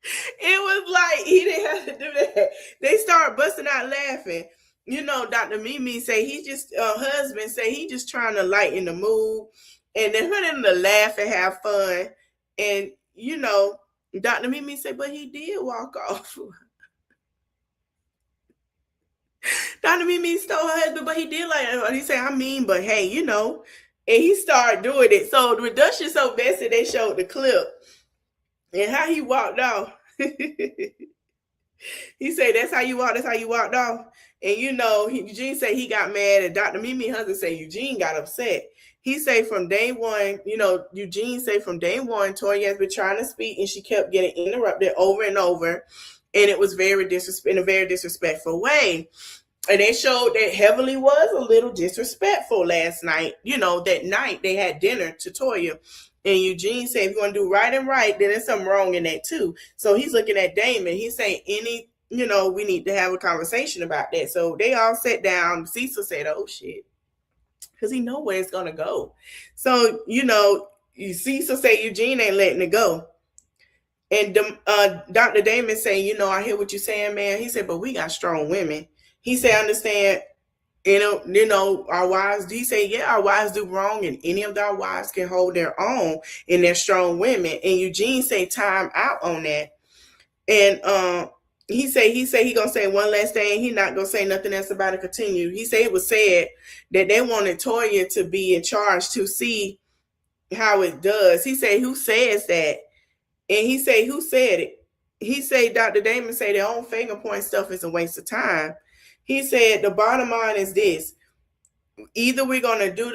It was like he didn't have to do that. They started busting out laughing. Dr. Mimi say he just, husband say he just trying to lighten the mood. And they put him to laugh and have fun. And, Dr. Mimi say, but he did walk off. Dr. Mimi stole her husband, but he did like it. He said, but hey, and he started doing it. So the reduction so best that they showed the clip and how he walked off. He said, that's how you walked off. And Eugene said he got mad, and Dr. Mimi husband said Eugene got upset. He said from day one, Eugene said from day one, Toya has been trying to speak and she kept getting interrupted over and over. And it was in a very disrespectful way. And they showed that Heavenly was a little disrespectful last night. That night they had dinner to Toya. And Eugene said, if you're going to do right and right, then there's something wrong in that too. So he's looking at Damon. He's saying we need to have a conversation about that. So they all sat down. Cecil said, oh shit. Because he know where it's going to go. So, Cecil said Eugene ain't letting it go. And Dr. Damon say, I hear what you're saying, man. He said, but we got strong women. He said, understand, our wives, he said, yeah, our wives do wrong, and any of our wives can hold their own, and they're strong women. And Eugene say time out on that. And he gonna say one last thing. He not gonna say nothing else about it. Continue. He said it was said that they wanted Toya to be in charge to see how it does. He said, who says that? And he said, who said it? He said, Dr. Damon said their own finger point stuff is a waste of time. He said, the bottom line is this. Either we're going to do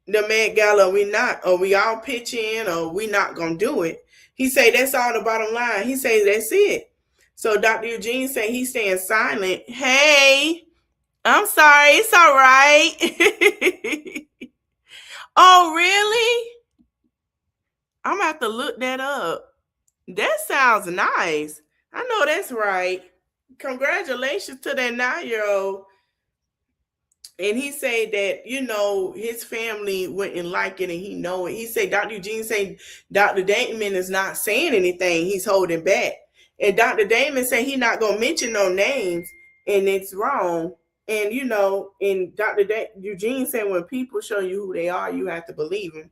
the Met Gala or we not, or we all pitch in or we not going to do it. He said, that's all the bottom line. He said, that's it. So Dr. Eugene saying he's staying silent. Hey, I'm sorry. It's all right. Oh, really? I'm going to have to look that up. That sounds nice. I know that's right. Congratulations to that 9-year-old. And he said that, his family wouldn't like it and he know it. He said, Dr. Eugene said Dr. Damon is not saying anything. He's holding back. And Dr. Damon said he's not going to mention no names and it's wrong. And, and Dr. Eugene said when people show you who they are, you have to believe them.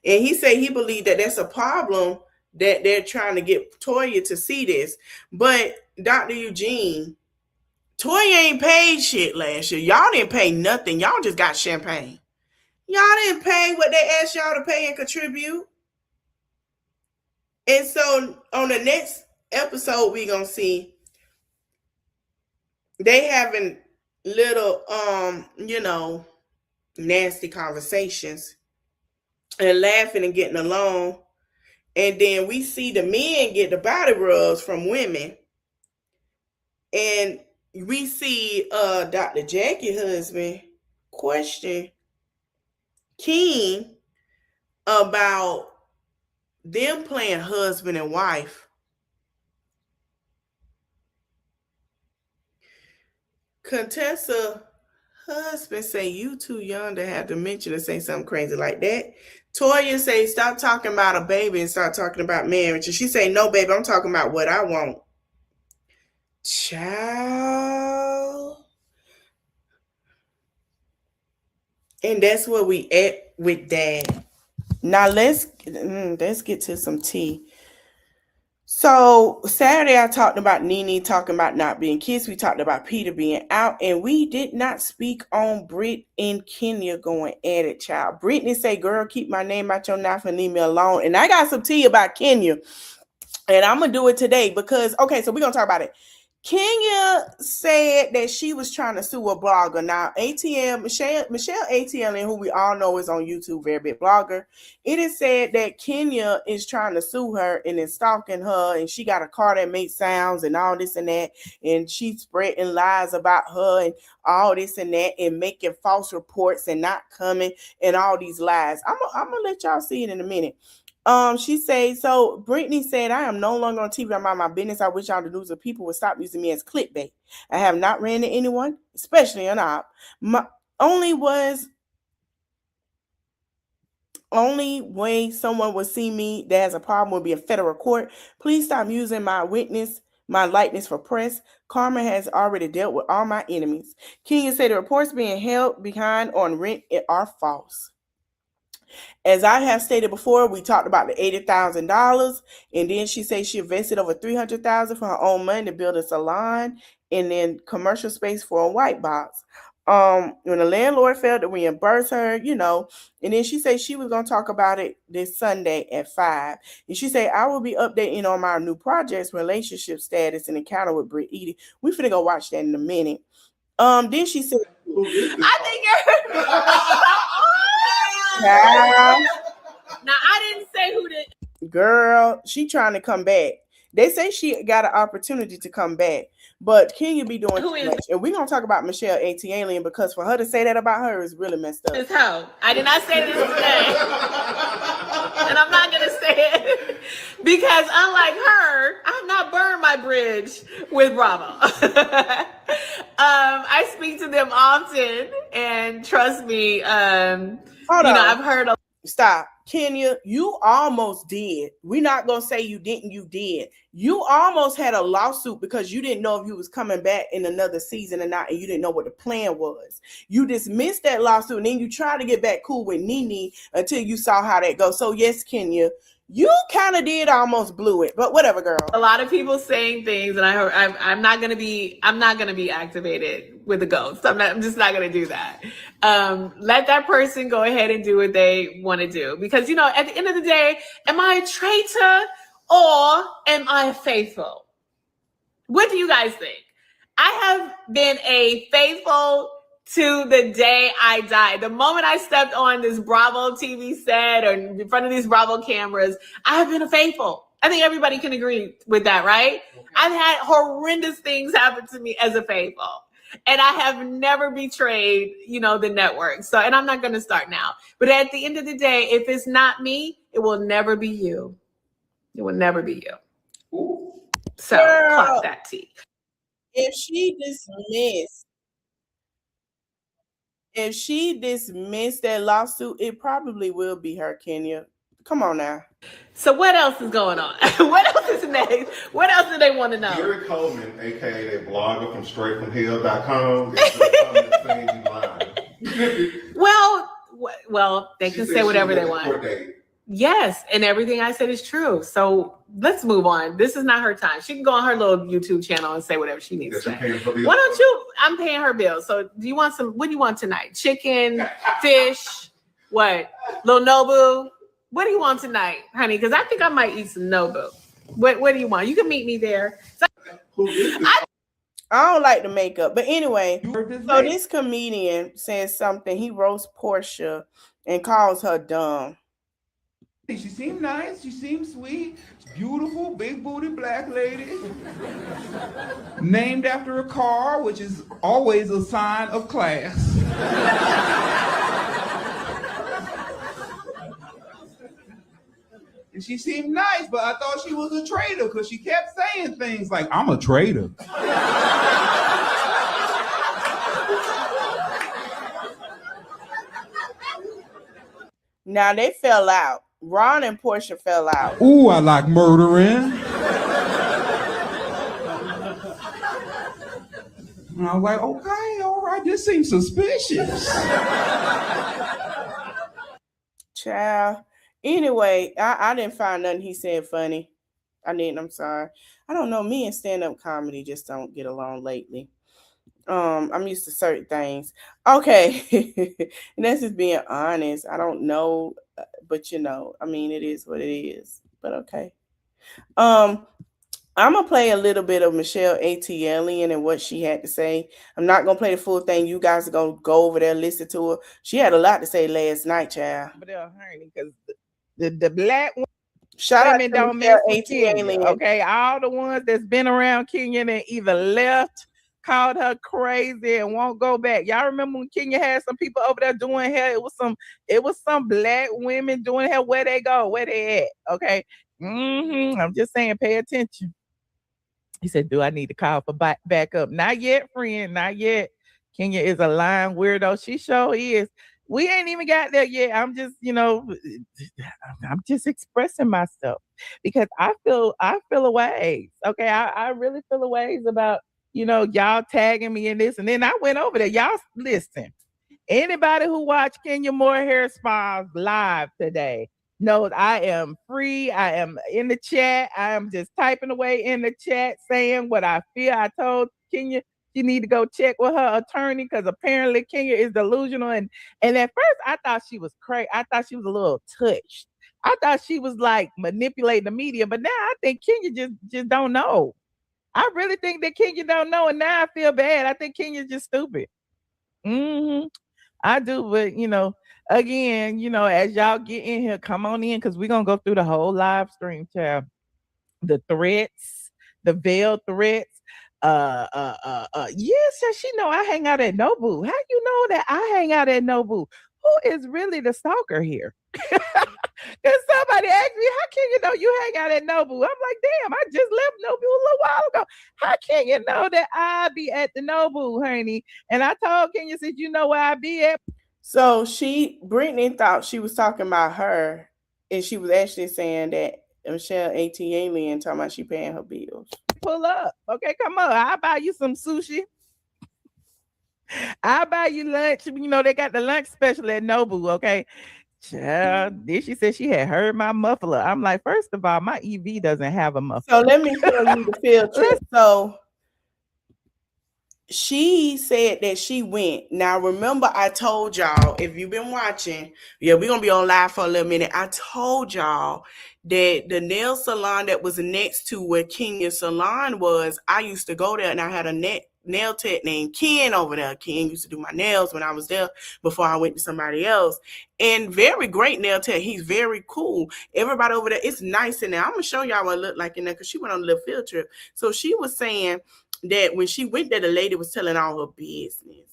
And he said he believed that that's a problem that they're trying to get Toya to see this. But Dr. Eugene, Toya ain't paid shit last year. Y'all didn't pay nothing. Y'all just got champagne. Y'all didn't pay what they asked y'all to pay and contribute. And so on the next episode, we gonna see they having little nasty conversations and laughing and getting along. And then we see the men get the body rubs from women. And we see Dr. Jackie husband question King about them playing husband and wife. Contessa husband say you too young to have dementia to say something crazy like that. Toya say stop talking about a baby and start talking about marriage. And she say no, baby, I'm talking about what I want. Child. And that's where we at with that. Now let's get to some tea. So Saturday I talked about Nene talking about not being kissed. We talked about Peter being out, and we did not speak on Britt and Kenya going at it, child. Brittany say, girl, keep my name out your mouth and leave me alone. And I got some tea about Kenya. And I'm going to do it today because, okay, so we're going to talk about it. Kenya said that she was trying to sue a blogger. Now, Michelle ATL, who we all know is on YouTube, very big blogger. It is said that Kenya is trying to sue her and is stalking her, and she got a car that makes sounds and all this and that, and she's spreading lies about her and all this and that, and making false reports and not coming and all these lies. I'm gonna let y'all see it in a minute. She said, so Brittany said, I am no longer on TV. I'm on my business. I wish all the news of people would stop using me as clickbait. I have not ran to anyone, especially an op. My only way someone will see me that has a problem will be a federal court. Please stop using my likeness for press. Karma has already dealt with all my enemies. Kenya said the reports being held behind on rent are false. As I have stated before, we talked about the $80,000, and then she said she invested over $300,000 for her own money to build a salon and then commercial space for a white box. When the landlord failed to reimburse her, and then she said she was going to talk about it this Sunday at 5. And she said, I will be updating on my new projects, relationship status, and encounter with Britt Edie. We finna go watch that in a minute. Then she said, I think you're Now I didn't say who did. Girl, she trying to come back. They say she got an opportunity to come back, but Kenya be doing too much. And we're gonna talk about Michelle A.T. Alien because for her to say that about her is really messed up. This hoe. I did not say this today. And I'm not gonna say it because unlike her, I've not burned my bridge with Bravo. I speak to them often, and trust me, I've heard a Stop. Kenya, you almost did. We're not going to say you didn't, you did. You almost had a lawsuit because you didn't know if you was coming back in another season or not, and you didn't know what the plan was. You dismissed that lawsuit, and then you tried to get back cool with Nene until you saw how that goes. So yes, Kenya, you kind of did almost blew it, but whatever, girl. A lot of people saying things, and I heard I'm not gonna be activated with the ghost. I'm just not gonna do that. Let that person go ahead and do what they want to do, because at the end of the day, am I a traitor or am I faithful? What do you guys think? I have been a faithful to the day I died. The moment I stepped on this Bravo TV set or in front of these Bravo cameras, I have been a faithful. I think everybody can agree with that, right? Okay. I've had horrendous things happen to me as a faithful. And I have never betrayed, the network. So, and I'm not going to start now. But at the end of the day, if it's not me, it will never be you. It will never be you. Ooh. So, clock that T. If she dismissed that lawsuit, it probably will be her, Kenya. Come on now. So what else is going on? What else is next? What else do they want to know? Gary Coleman, aka that blogger from straightfromhell.com, got some saying you lying. Well, they can say whatever they want. Yes, and everything I said is true. So let's move on. This is not her time. She can go on her little YouTube channel and say whatever she needs to say. Why don't you? I'm paying her bills. So do you want some? What do you want tonight? Chicken, fish, what? Little Nobu? What do you want tonight, honey? Because I think I might eat some Nobu. What do you want? You can meet me there. So, I don't like the makeup. But anyway, so this comedian says something. He roasts Portia and calls her dumb. She seemed nice. She seemed sweet. Beautiful, big booty black lady. Named after a car, which is always a sign of class. And she seemed nice, but I thought she was a traitor because she kept saying things like, I'm a traitor. Now they fell out. Ron and Portia fell out. Ooh, I like murdering. And I was like, okay, all right, this seems suspicious. Child. Anyway, I didn't find nothing he said funny. I didn't. I'm sorry. I don't know. Me and stand-up comedy just don't get along lately. I'm used to certain things. Okay. And that's just being honest. I don't know, but I mean, it is what it is. But okay. I'm gonna play a little bit of Michelle A.T. Alien and what she had to say. I'm not gonna play the full thing. You guys are gonna go over there, listen to her. She had a lot to say last night, child. But honey, because the black Shout out women to don't Michelle mess with A.T. Kenya, Alien. okay? All the ones that's been around Kenya and either left, called her crazy, and won't go back. Y'all remember when Kenya had some people over there doing hair? It was some black women doing hair. Where they go? Where they at? Okay. I'm just saying, pay attention. He said, do I need to call for backup? Not yet, friend. Not yet. Kenya is a lying weirdo. She sure is. We ain't even got there yet. I'm just, I'm just expressing myself because I feel a ways. Okay. I really feel a ways about, y'all tagging me in this. And then I went over there. Y'all listen. Anybody who watched Kenya Moore Hair Spas live today knows I am free. I am in the chat. I am just typing away in the chat saying what I feel. I told Kenya she need to go check with her attorney because apparently Kenya is delusional. And at first I thought she was crazy. I thought she was a little touched. I thought she was like manipulating the media. But now I think Kenya just don't know. I really think that Kenya don't know. And now I feel bad. I think Kenya's just stupid. I do, but again, as y'all get in here, come on in because we're gonna go through the whole live stream, child. The threats, the veiled threats. Yes, she know I hang out at Nobu. How you know that I hang out at Nobu? Who is really the stalker here? Because somebody asked me, how can you know you hang out at Nobu? I'm like, damn, I just left Nobu a little while ago. How can you know that I be at the Nobu, honey? And I told Kenya, said, you know where I be at? So Brittany thought she was talking about her, and she was actually saying that Michelle A.T. Alien talking about she paying her bills. Pull up. Okay, come on. I'll buy you some sushi. I'll buy you lunch. They got the lunch special at Nobu, okay? Child, then she said she had heard my muffler. I'm like, first of all, my EV doesn't have a muffler. So let me show you the field trip. So she said that she went. Now, remember, I told y'all, if you've been watching, we're going to be on live for a little minute. I told y'all that the nail salon that was next to where Kenya's salon was, I used to go there and I had a nail tech named Ken over there. Ken used to do my nails when I was there before I went to somebody else. And very great nail tech. He's very cool. Everybody over there, it's nice in there. I'm gonna show y'all what it looked like in there because she went on a little field trip. So she was saying that when she went there, the lady was telling all her business.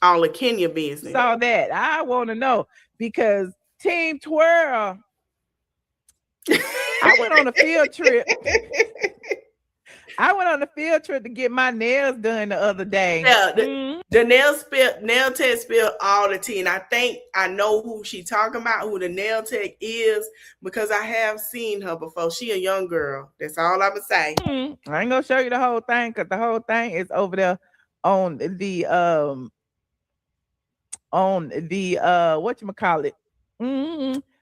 All of Kenya business. Saw that. I want to know because Team Twirl. I went on a field trip. I went on a field trip to get my nails done the other day. Yeah, the nail tech spilled all the tea, and I think I know who she talking about, who the nail tech is, because I have seen her before. She a young girl. That's all I'm gonna say. I ain't gonna show you the whole thing because the whole thing is over there on the whatchamacallit.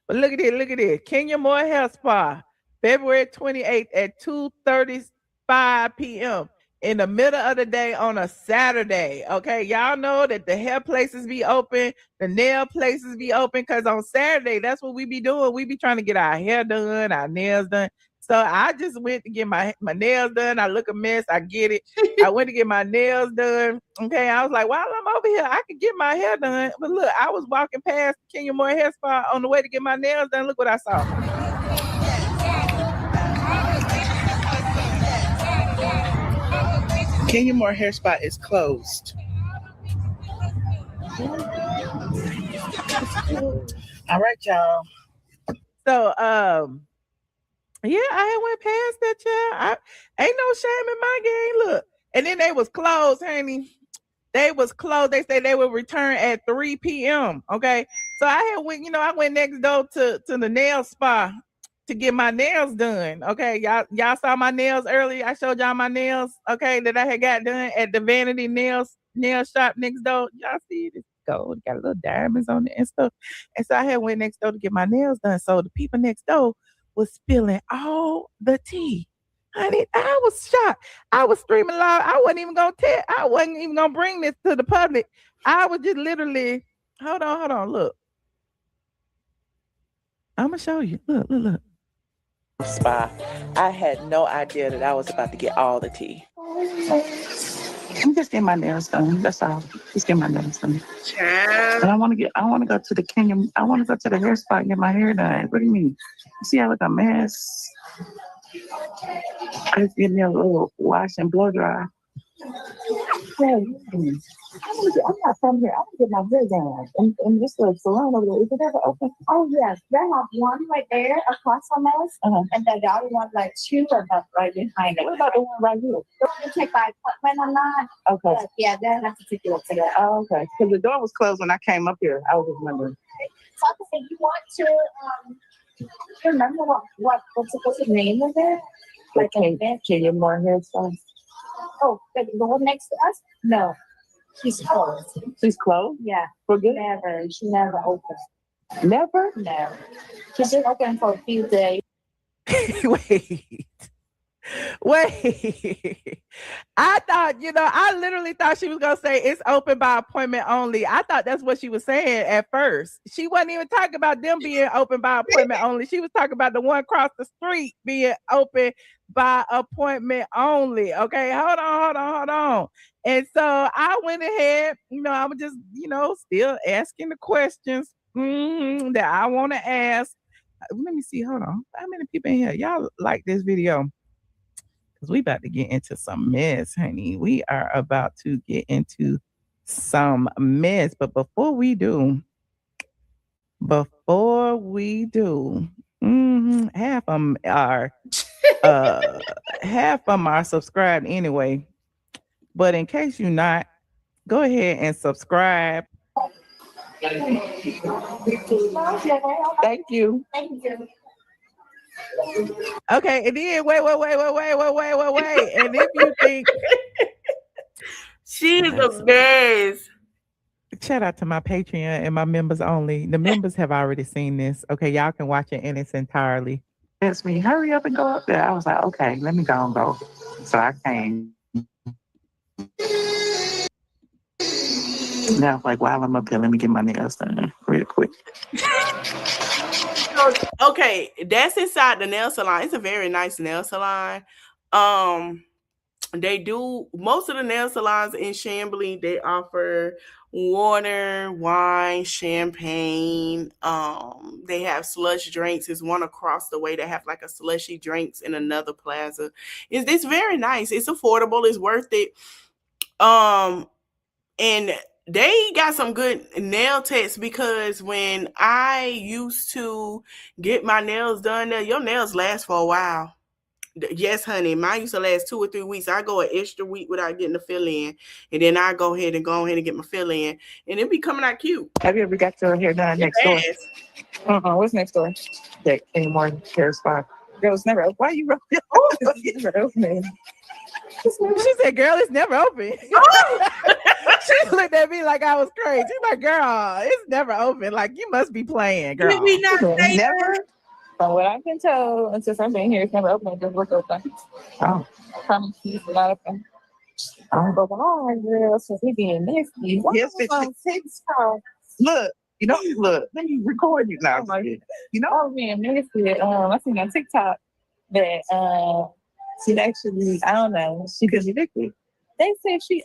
But look at it. Kenya Moore Hair Spa, February 28th at 2:35 p.m. in the middle of the day on a Saturday. Okay, y'all know that the hair places be open, the nail places be open, because on Saturday, that's what we be doing. We be trying to get our hair done, our nails done. So I just went to get my nails done. I look a mess. I get it. I went to get my nails done. Okay, I was like, while I'm over here, I could get my hair done. But look, I was walking past Kenya Moore Hair Spa on the way to get my nails done. Look what I saw. Kenya Moore Hair Spa is closed. All right, y'all. So, yeah, I went past that, child. Ain't no shame in my game. Look, and then they was closed, honey. They was closed. They said they would return at 3 p.m. Okay, so I went next door to the nail spa to get my nails done. Okay, y'all saw my nails earlier. I showed y'all my nails. Okay, that I had got done at the Vanity nail shop next door. Y'all see this gold, got little diamonds on it and stuff. And so I had went next door to get my nails done. So the people next door was spilling all the tea. Honey, I was shocked. I was screaming loud. I wasn't even gonna bring this to the public. I was just literally, hold on, look. I'm gonna show you. Look. Spa. I had no idea that I was about to get all the tea. I'm just getting my nails done. That's all. Just getting my nails done. And I want to go to the Kenya. I want to go to the hair spa and get my hair done. What do you mean? You see, I look a mess. I just give me a little wash and blow dry. I'm not from here. I want to get my hair done. And this little salon over there, is it ever open? Oh, yes. They have one right there across from us. And then the other one, like 2 of them right behind it. What about the one right here? The one you take by appointment or not? Okay. But yeah, they have to take you up to that. Oh, okay. Because the door was closed when I came up here. I was just wondering. So if you want to remember what's the name of it? Like Kenya Moore Hair Spa. Oh, the one next to us? No. She's closed. She's closed? Yeah. For good? Never. She never opened. Never? Never. She's just open for a few days. Wait. I thought, I literally thought she was going to say it's open by appointment only. I thought that's what she was saying at first. She wasn't even talking about them being open by appointment only. She was talking about the one across the street being open by appointment only. Okay, hold on. And so I went ahead, I was just, still asking the questions that I want to ask. Let me see, hold on. How many people in here? Y'all like this video? Because we about to get into some mess, honey. We are about to get into some mess. But before we do, half of them are subscribed anyway. But in case you're not, go ahead and subscribe. Thank you. Thank you. Okay, and then wait. And if you think she's the best. Shout out to my Patreon and my members only. The members have already seen this. Okay, y'all can watch it in its entirety. Asked me, hurry up and go up there. I was like, okay, let me go and go. So I came. Now, like, while I'm up here, let me get my nails done real quick. Okay, that's inside the nail salon. It's a very nice nail salon. they do most of the nail salons in Chamblee. They offer water, wine, champagne. They have slush drinks. There's one across the way that have like a slushy drinks in another plaza. It's very nice. It's affordable. It's worth it. And they got some good nail techs, because when I used to get my nails done there, your nails last for a while. Yes, honey. Mine used to last 2 or 3 weeks. I go an extra week without getting the fill in, and then I go ahead and get my fill in, and it be coming out cute. Have you ever got your hair done next door? Yes. What's next door? That anymore hair spot. Girl, it's never open. Why you rolling? It's never open. She said, girl, it's never open. She looked at me like I was crazy. She's like, girl, it's never open. Like, you must be playing, girl. Did we not say Never. From what I've been told, and since I've been here, it's never open. It just look open. Oh, promise you, it's not open. Oh, but why, girl? Since we being nasty. Yes, look, you know, look, let me record you now. You know, I was being nasty. I seen on TikTok that she'd actually, I don't know, she could be evicted. They said she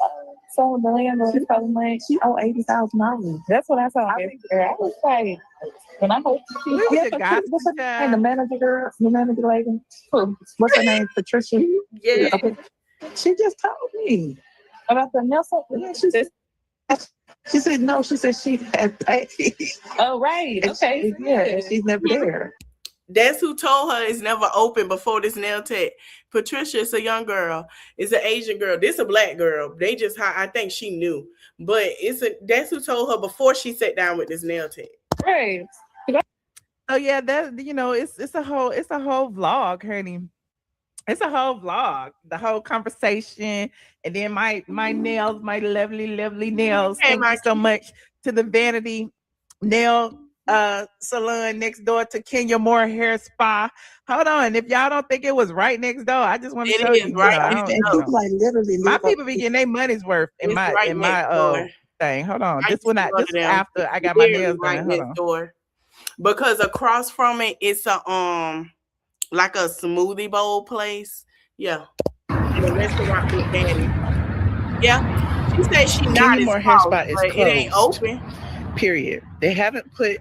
sold the landlord so much. She owed $80,000. That's what I saw. I was like, when I hope what's her name? The manager girl, the manager lady. What's her name? Patricia. Yeah. Okay. She just told me about the Nelson. Yeah, she said no. She said she had paid. Oh right. Okay. Yeah, she's never there. That's who told her it's never open before this nail tech. Patricia is a young girl. It's an Asian girl. This a black girl. They just, I think she knew. But that's who told her before she sat down with this nail tech. Right. Oh yeah, that, you know, it's a whole vlog, honey. It's a whole vlog, the whole conversation, and then my nails, my lovely nails. Thank you so much to the Vanity Nail salon next door to Kenya Moore Hair Spa. Hold on, if y'all don't think it was right next door, I just want to show you. Right, people like literally my people be getting their money's worth in my thing. Hold on, this after I got my nails done. Hold on. Door. Because across from it, it's a like a smoothie bowl place. Yeah, and the restaurant with Danny. Yeah, she said she not Kenya Moore Hair Spa is closed. It ain't open. Period. They haven't put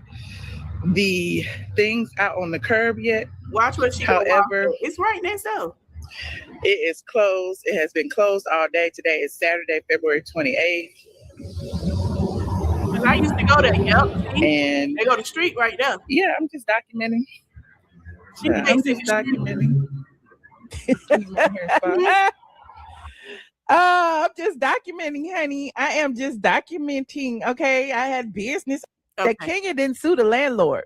the things out on the curb yet. Watch what she. However, it's right next door. It is closed. It has been closed all day. Today is Saturday, February 28th. And I used to go there. Yep. And they go to the street right there. Yeah, I'm just documenting. I'm just documenting. I'm just documenting, honey. I am just documenting. Okay, I had business. Okay. That Kenya didn't sue the landlord.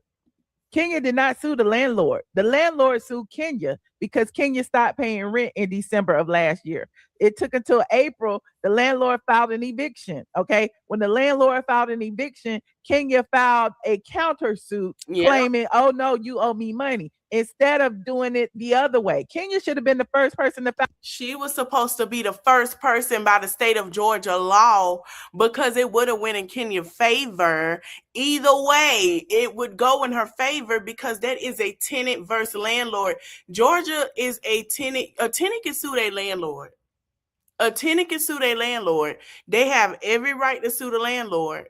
Kenya did not sue the landlord. The landlord sued Kenya because Kenya stopped paying rent in December of last year. It took until April. The landlord filed an eviction. Okay. When the landlord filed an eviction, Kenya filed a countersuit claiming, oh no, you owe me money. Instead of doing it the other way. Kenya should have been the first person to file. She was supposed to be the first person by the state of Georgia law, because it would have went in Kenya's favor. Either way, it would go in her favor because that is a tenant versus landlord. Georgia is a tenant. A tenant can sue their landlord. A tenant can sue their landlord. They have every right to sue the landlord.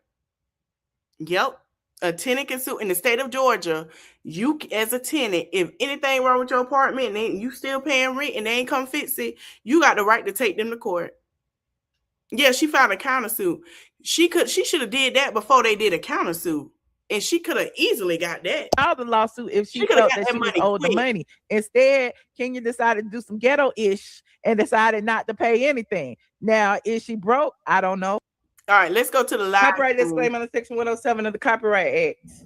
Yep. A tenant can sue in the state of Georgia. You, as a tenant, if anything wrong with your apartment and you still paying rent and they ain't come fix it, you got the right to take them to court. Yeah, she filed a countersuit. She should have did that before they did a countersuit, and she could have easily got that. Filed the lawsuit if she felt that she was owed the money. Instead, Kenya decided to do some ghetto-ish and decided not to pay anything. Now, is she broke? I don't know. All right, let's go to the live. Copyright disclaimer under Section 107 of the Copyright Act.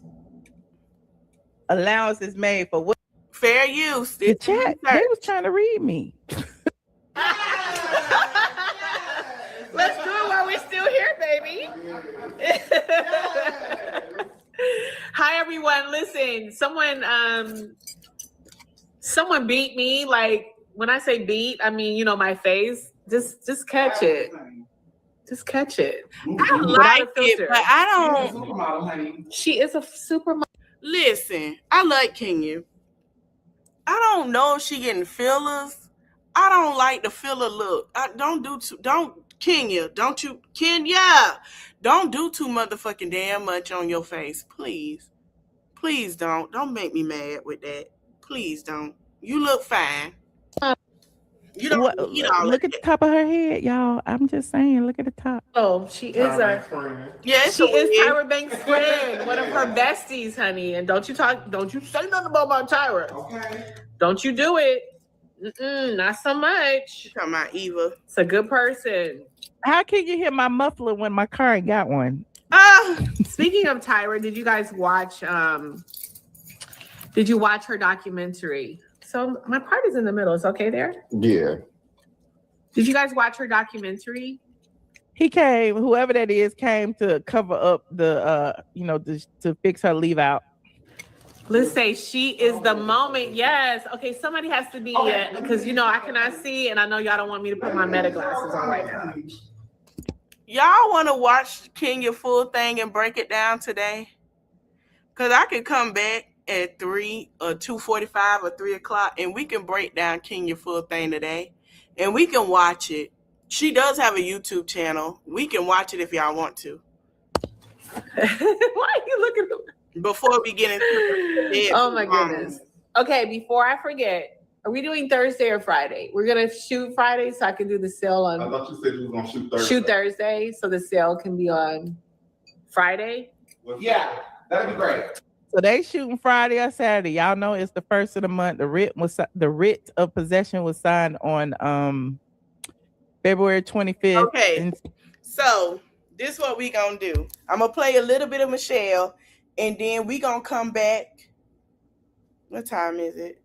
Allowance is made for what? Fair use. The chat, they was trying to read me. Let's do it while we're still here, baby. Hi, everyone. Listen, someone beat me. Like, when I say beat, I mean, you know, my face. Just catch it. Just catch it. I like it, but I don't. She is a supermodel. Listen, I like Kenya. I don't know if she getting fillers. I don't like the filler look. Don't do Kenya, don't do too motherfucking damn much on your face, please. Please don't make me mad with that. Please don't. You look fine. You don't What? need all Look that. at the top of her head, y'all. I'm just saying. Look at the top. Oh, she is Tyra our friend. Yeah, she is Tyra Banks' friend, one of her besties, honey. And don't you say nothing about my Tyra. Okay. Don't you do it. Not so much. talking about Eva. It's a good person. How can you hear my muffler when my car ain't got one? Speaking of Tyra, did you guys watch her documentary? So my part is in the middle. It's okay there? Yeah. Did you guys watch her documentary? He came, whoever that is, came to cover up the to fix her leave out. Let's say she is the moment. Yes. Okay, somebody has to be because I cannot see, and I know y'all don't want me to put my meta glasses on right now. Y'all want to watch Kenya full thing and break it down today? Because I can come back at 3 or 2:45 or 3 o'clock, and we can break down Kenya full thing today, and we can watch it. She does have a YouTube channel. We can watch it if y'all want to. Why are you looking at me? Before we get into it. Oh my goodness. Okay, before I forget, are we doing Thursday or Friday? We're gonna shoot Friday so I can do the sale I on thought you said you was gonna shoot Thursday. shoot Thursday so the sale can be on Friday. Yeah, that'd be great. So they shooting Friday or Saturday. Y'all know it's the first of the month. The writ of possession was signed on February 25th. Okay. So this is what we gonna do. I'm gonna play a little bit of Michelle, and then we gonna come back. What time is it?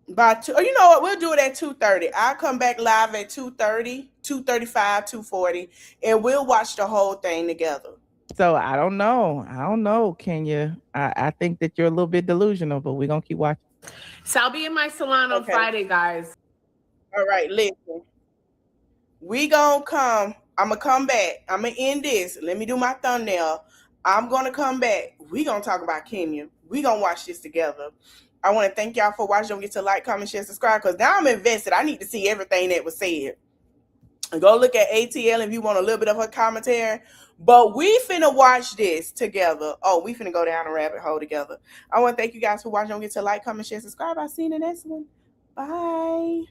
By 2. Oh, you know what? We'll do it at 2:30. I'll come back live at 2:30, 2:35, 2:40, and we'll watch the whole thing together. So I don't know, Kenya. I think that you're a little bit delusional, but we're gonna keep watching. So I'll be in my salon on Friday, guys. All right, listen. We gonna come. I'm gonna come back. I'm gonna end this. Let me do my thumbnail. I'm gonna come back. We gonna talk about Kenya. We gonna watch this together. I want to thank y'all for watching. Don't forget to like, comment, share, subscribe, because now I'm invested. I need to see everything that was said. Go look at ATL if you want a little bit of her commentary. But we finna watch this together. Oh, we finna go down a rabbit hole together. I want to thank you guys for watching. Don't forget to like, comment, share, subscribe. I'll see you in the next one. Bye.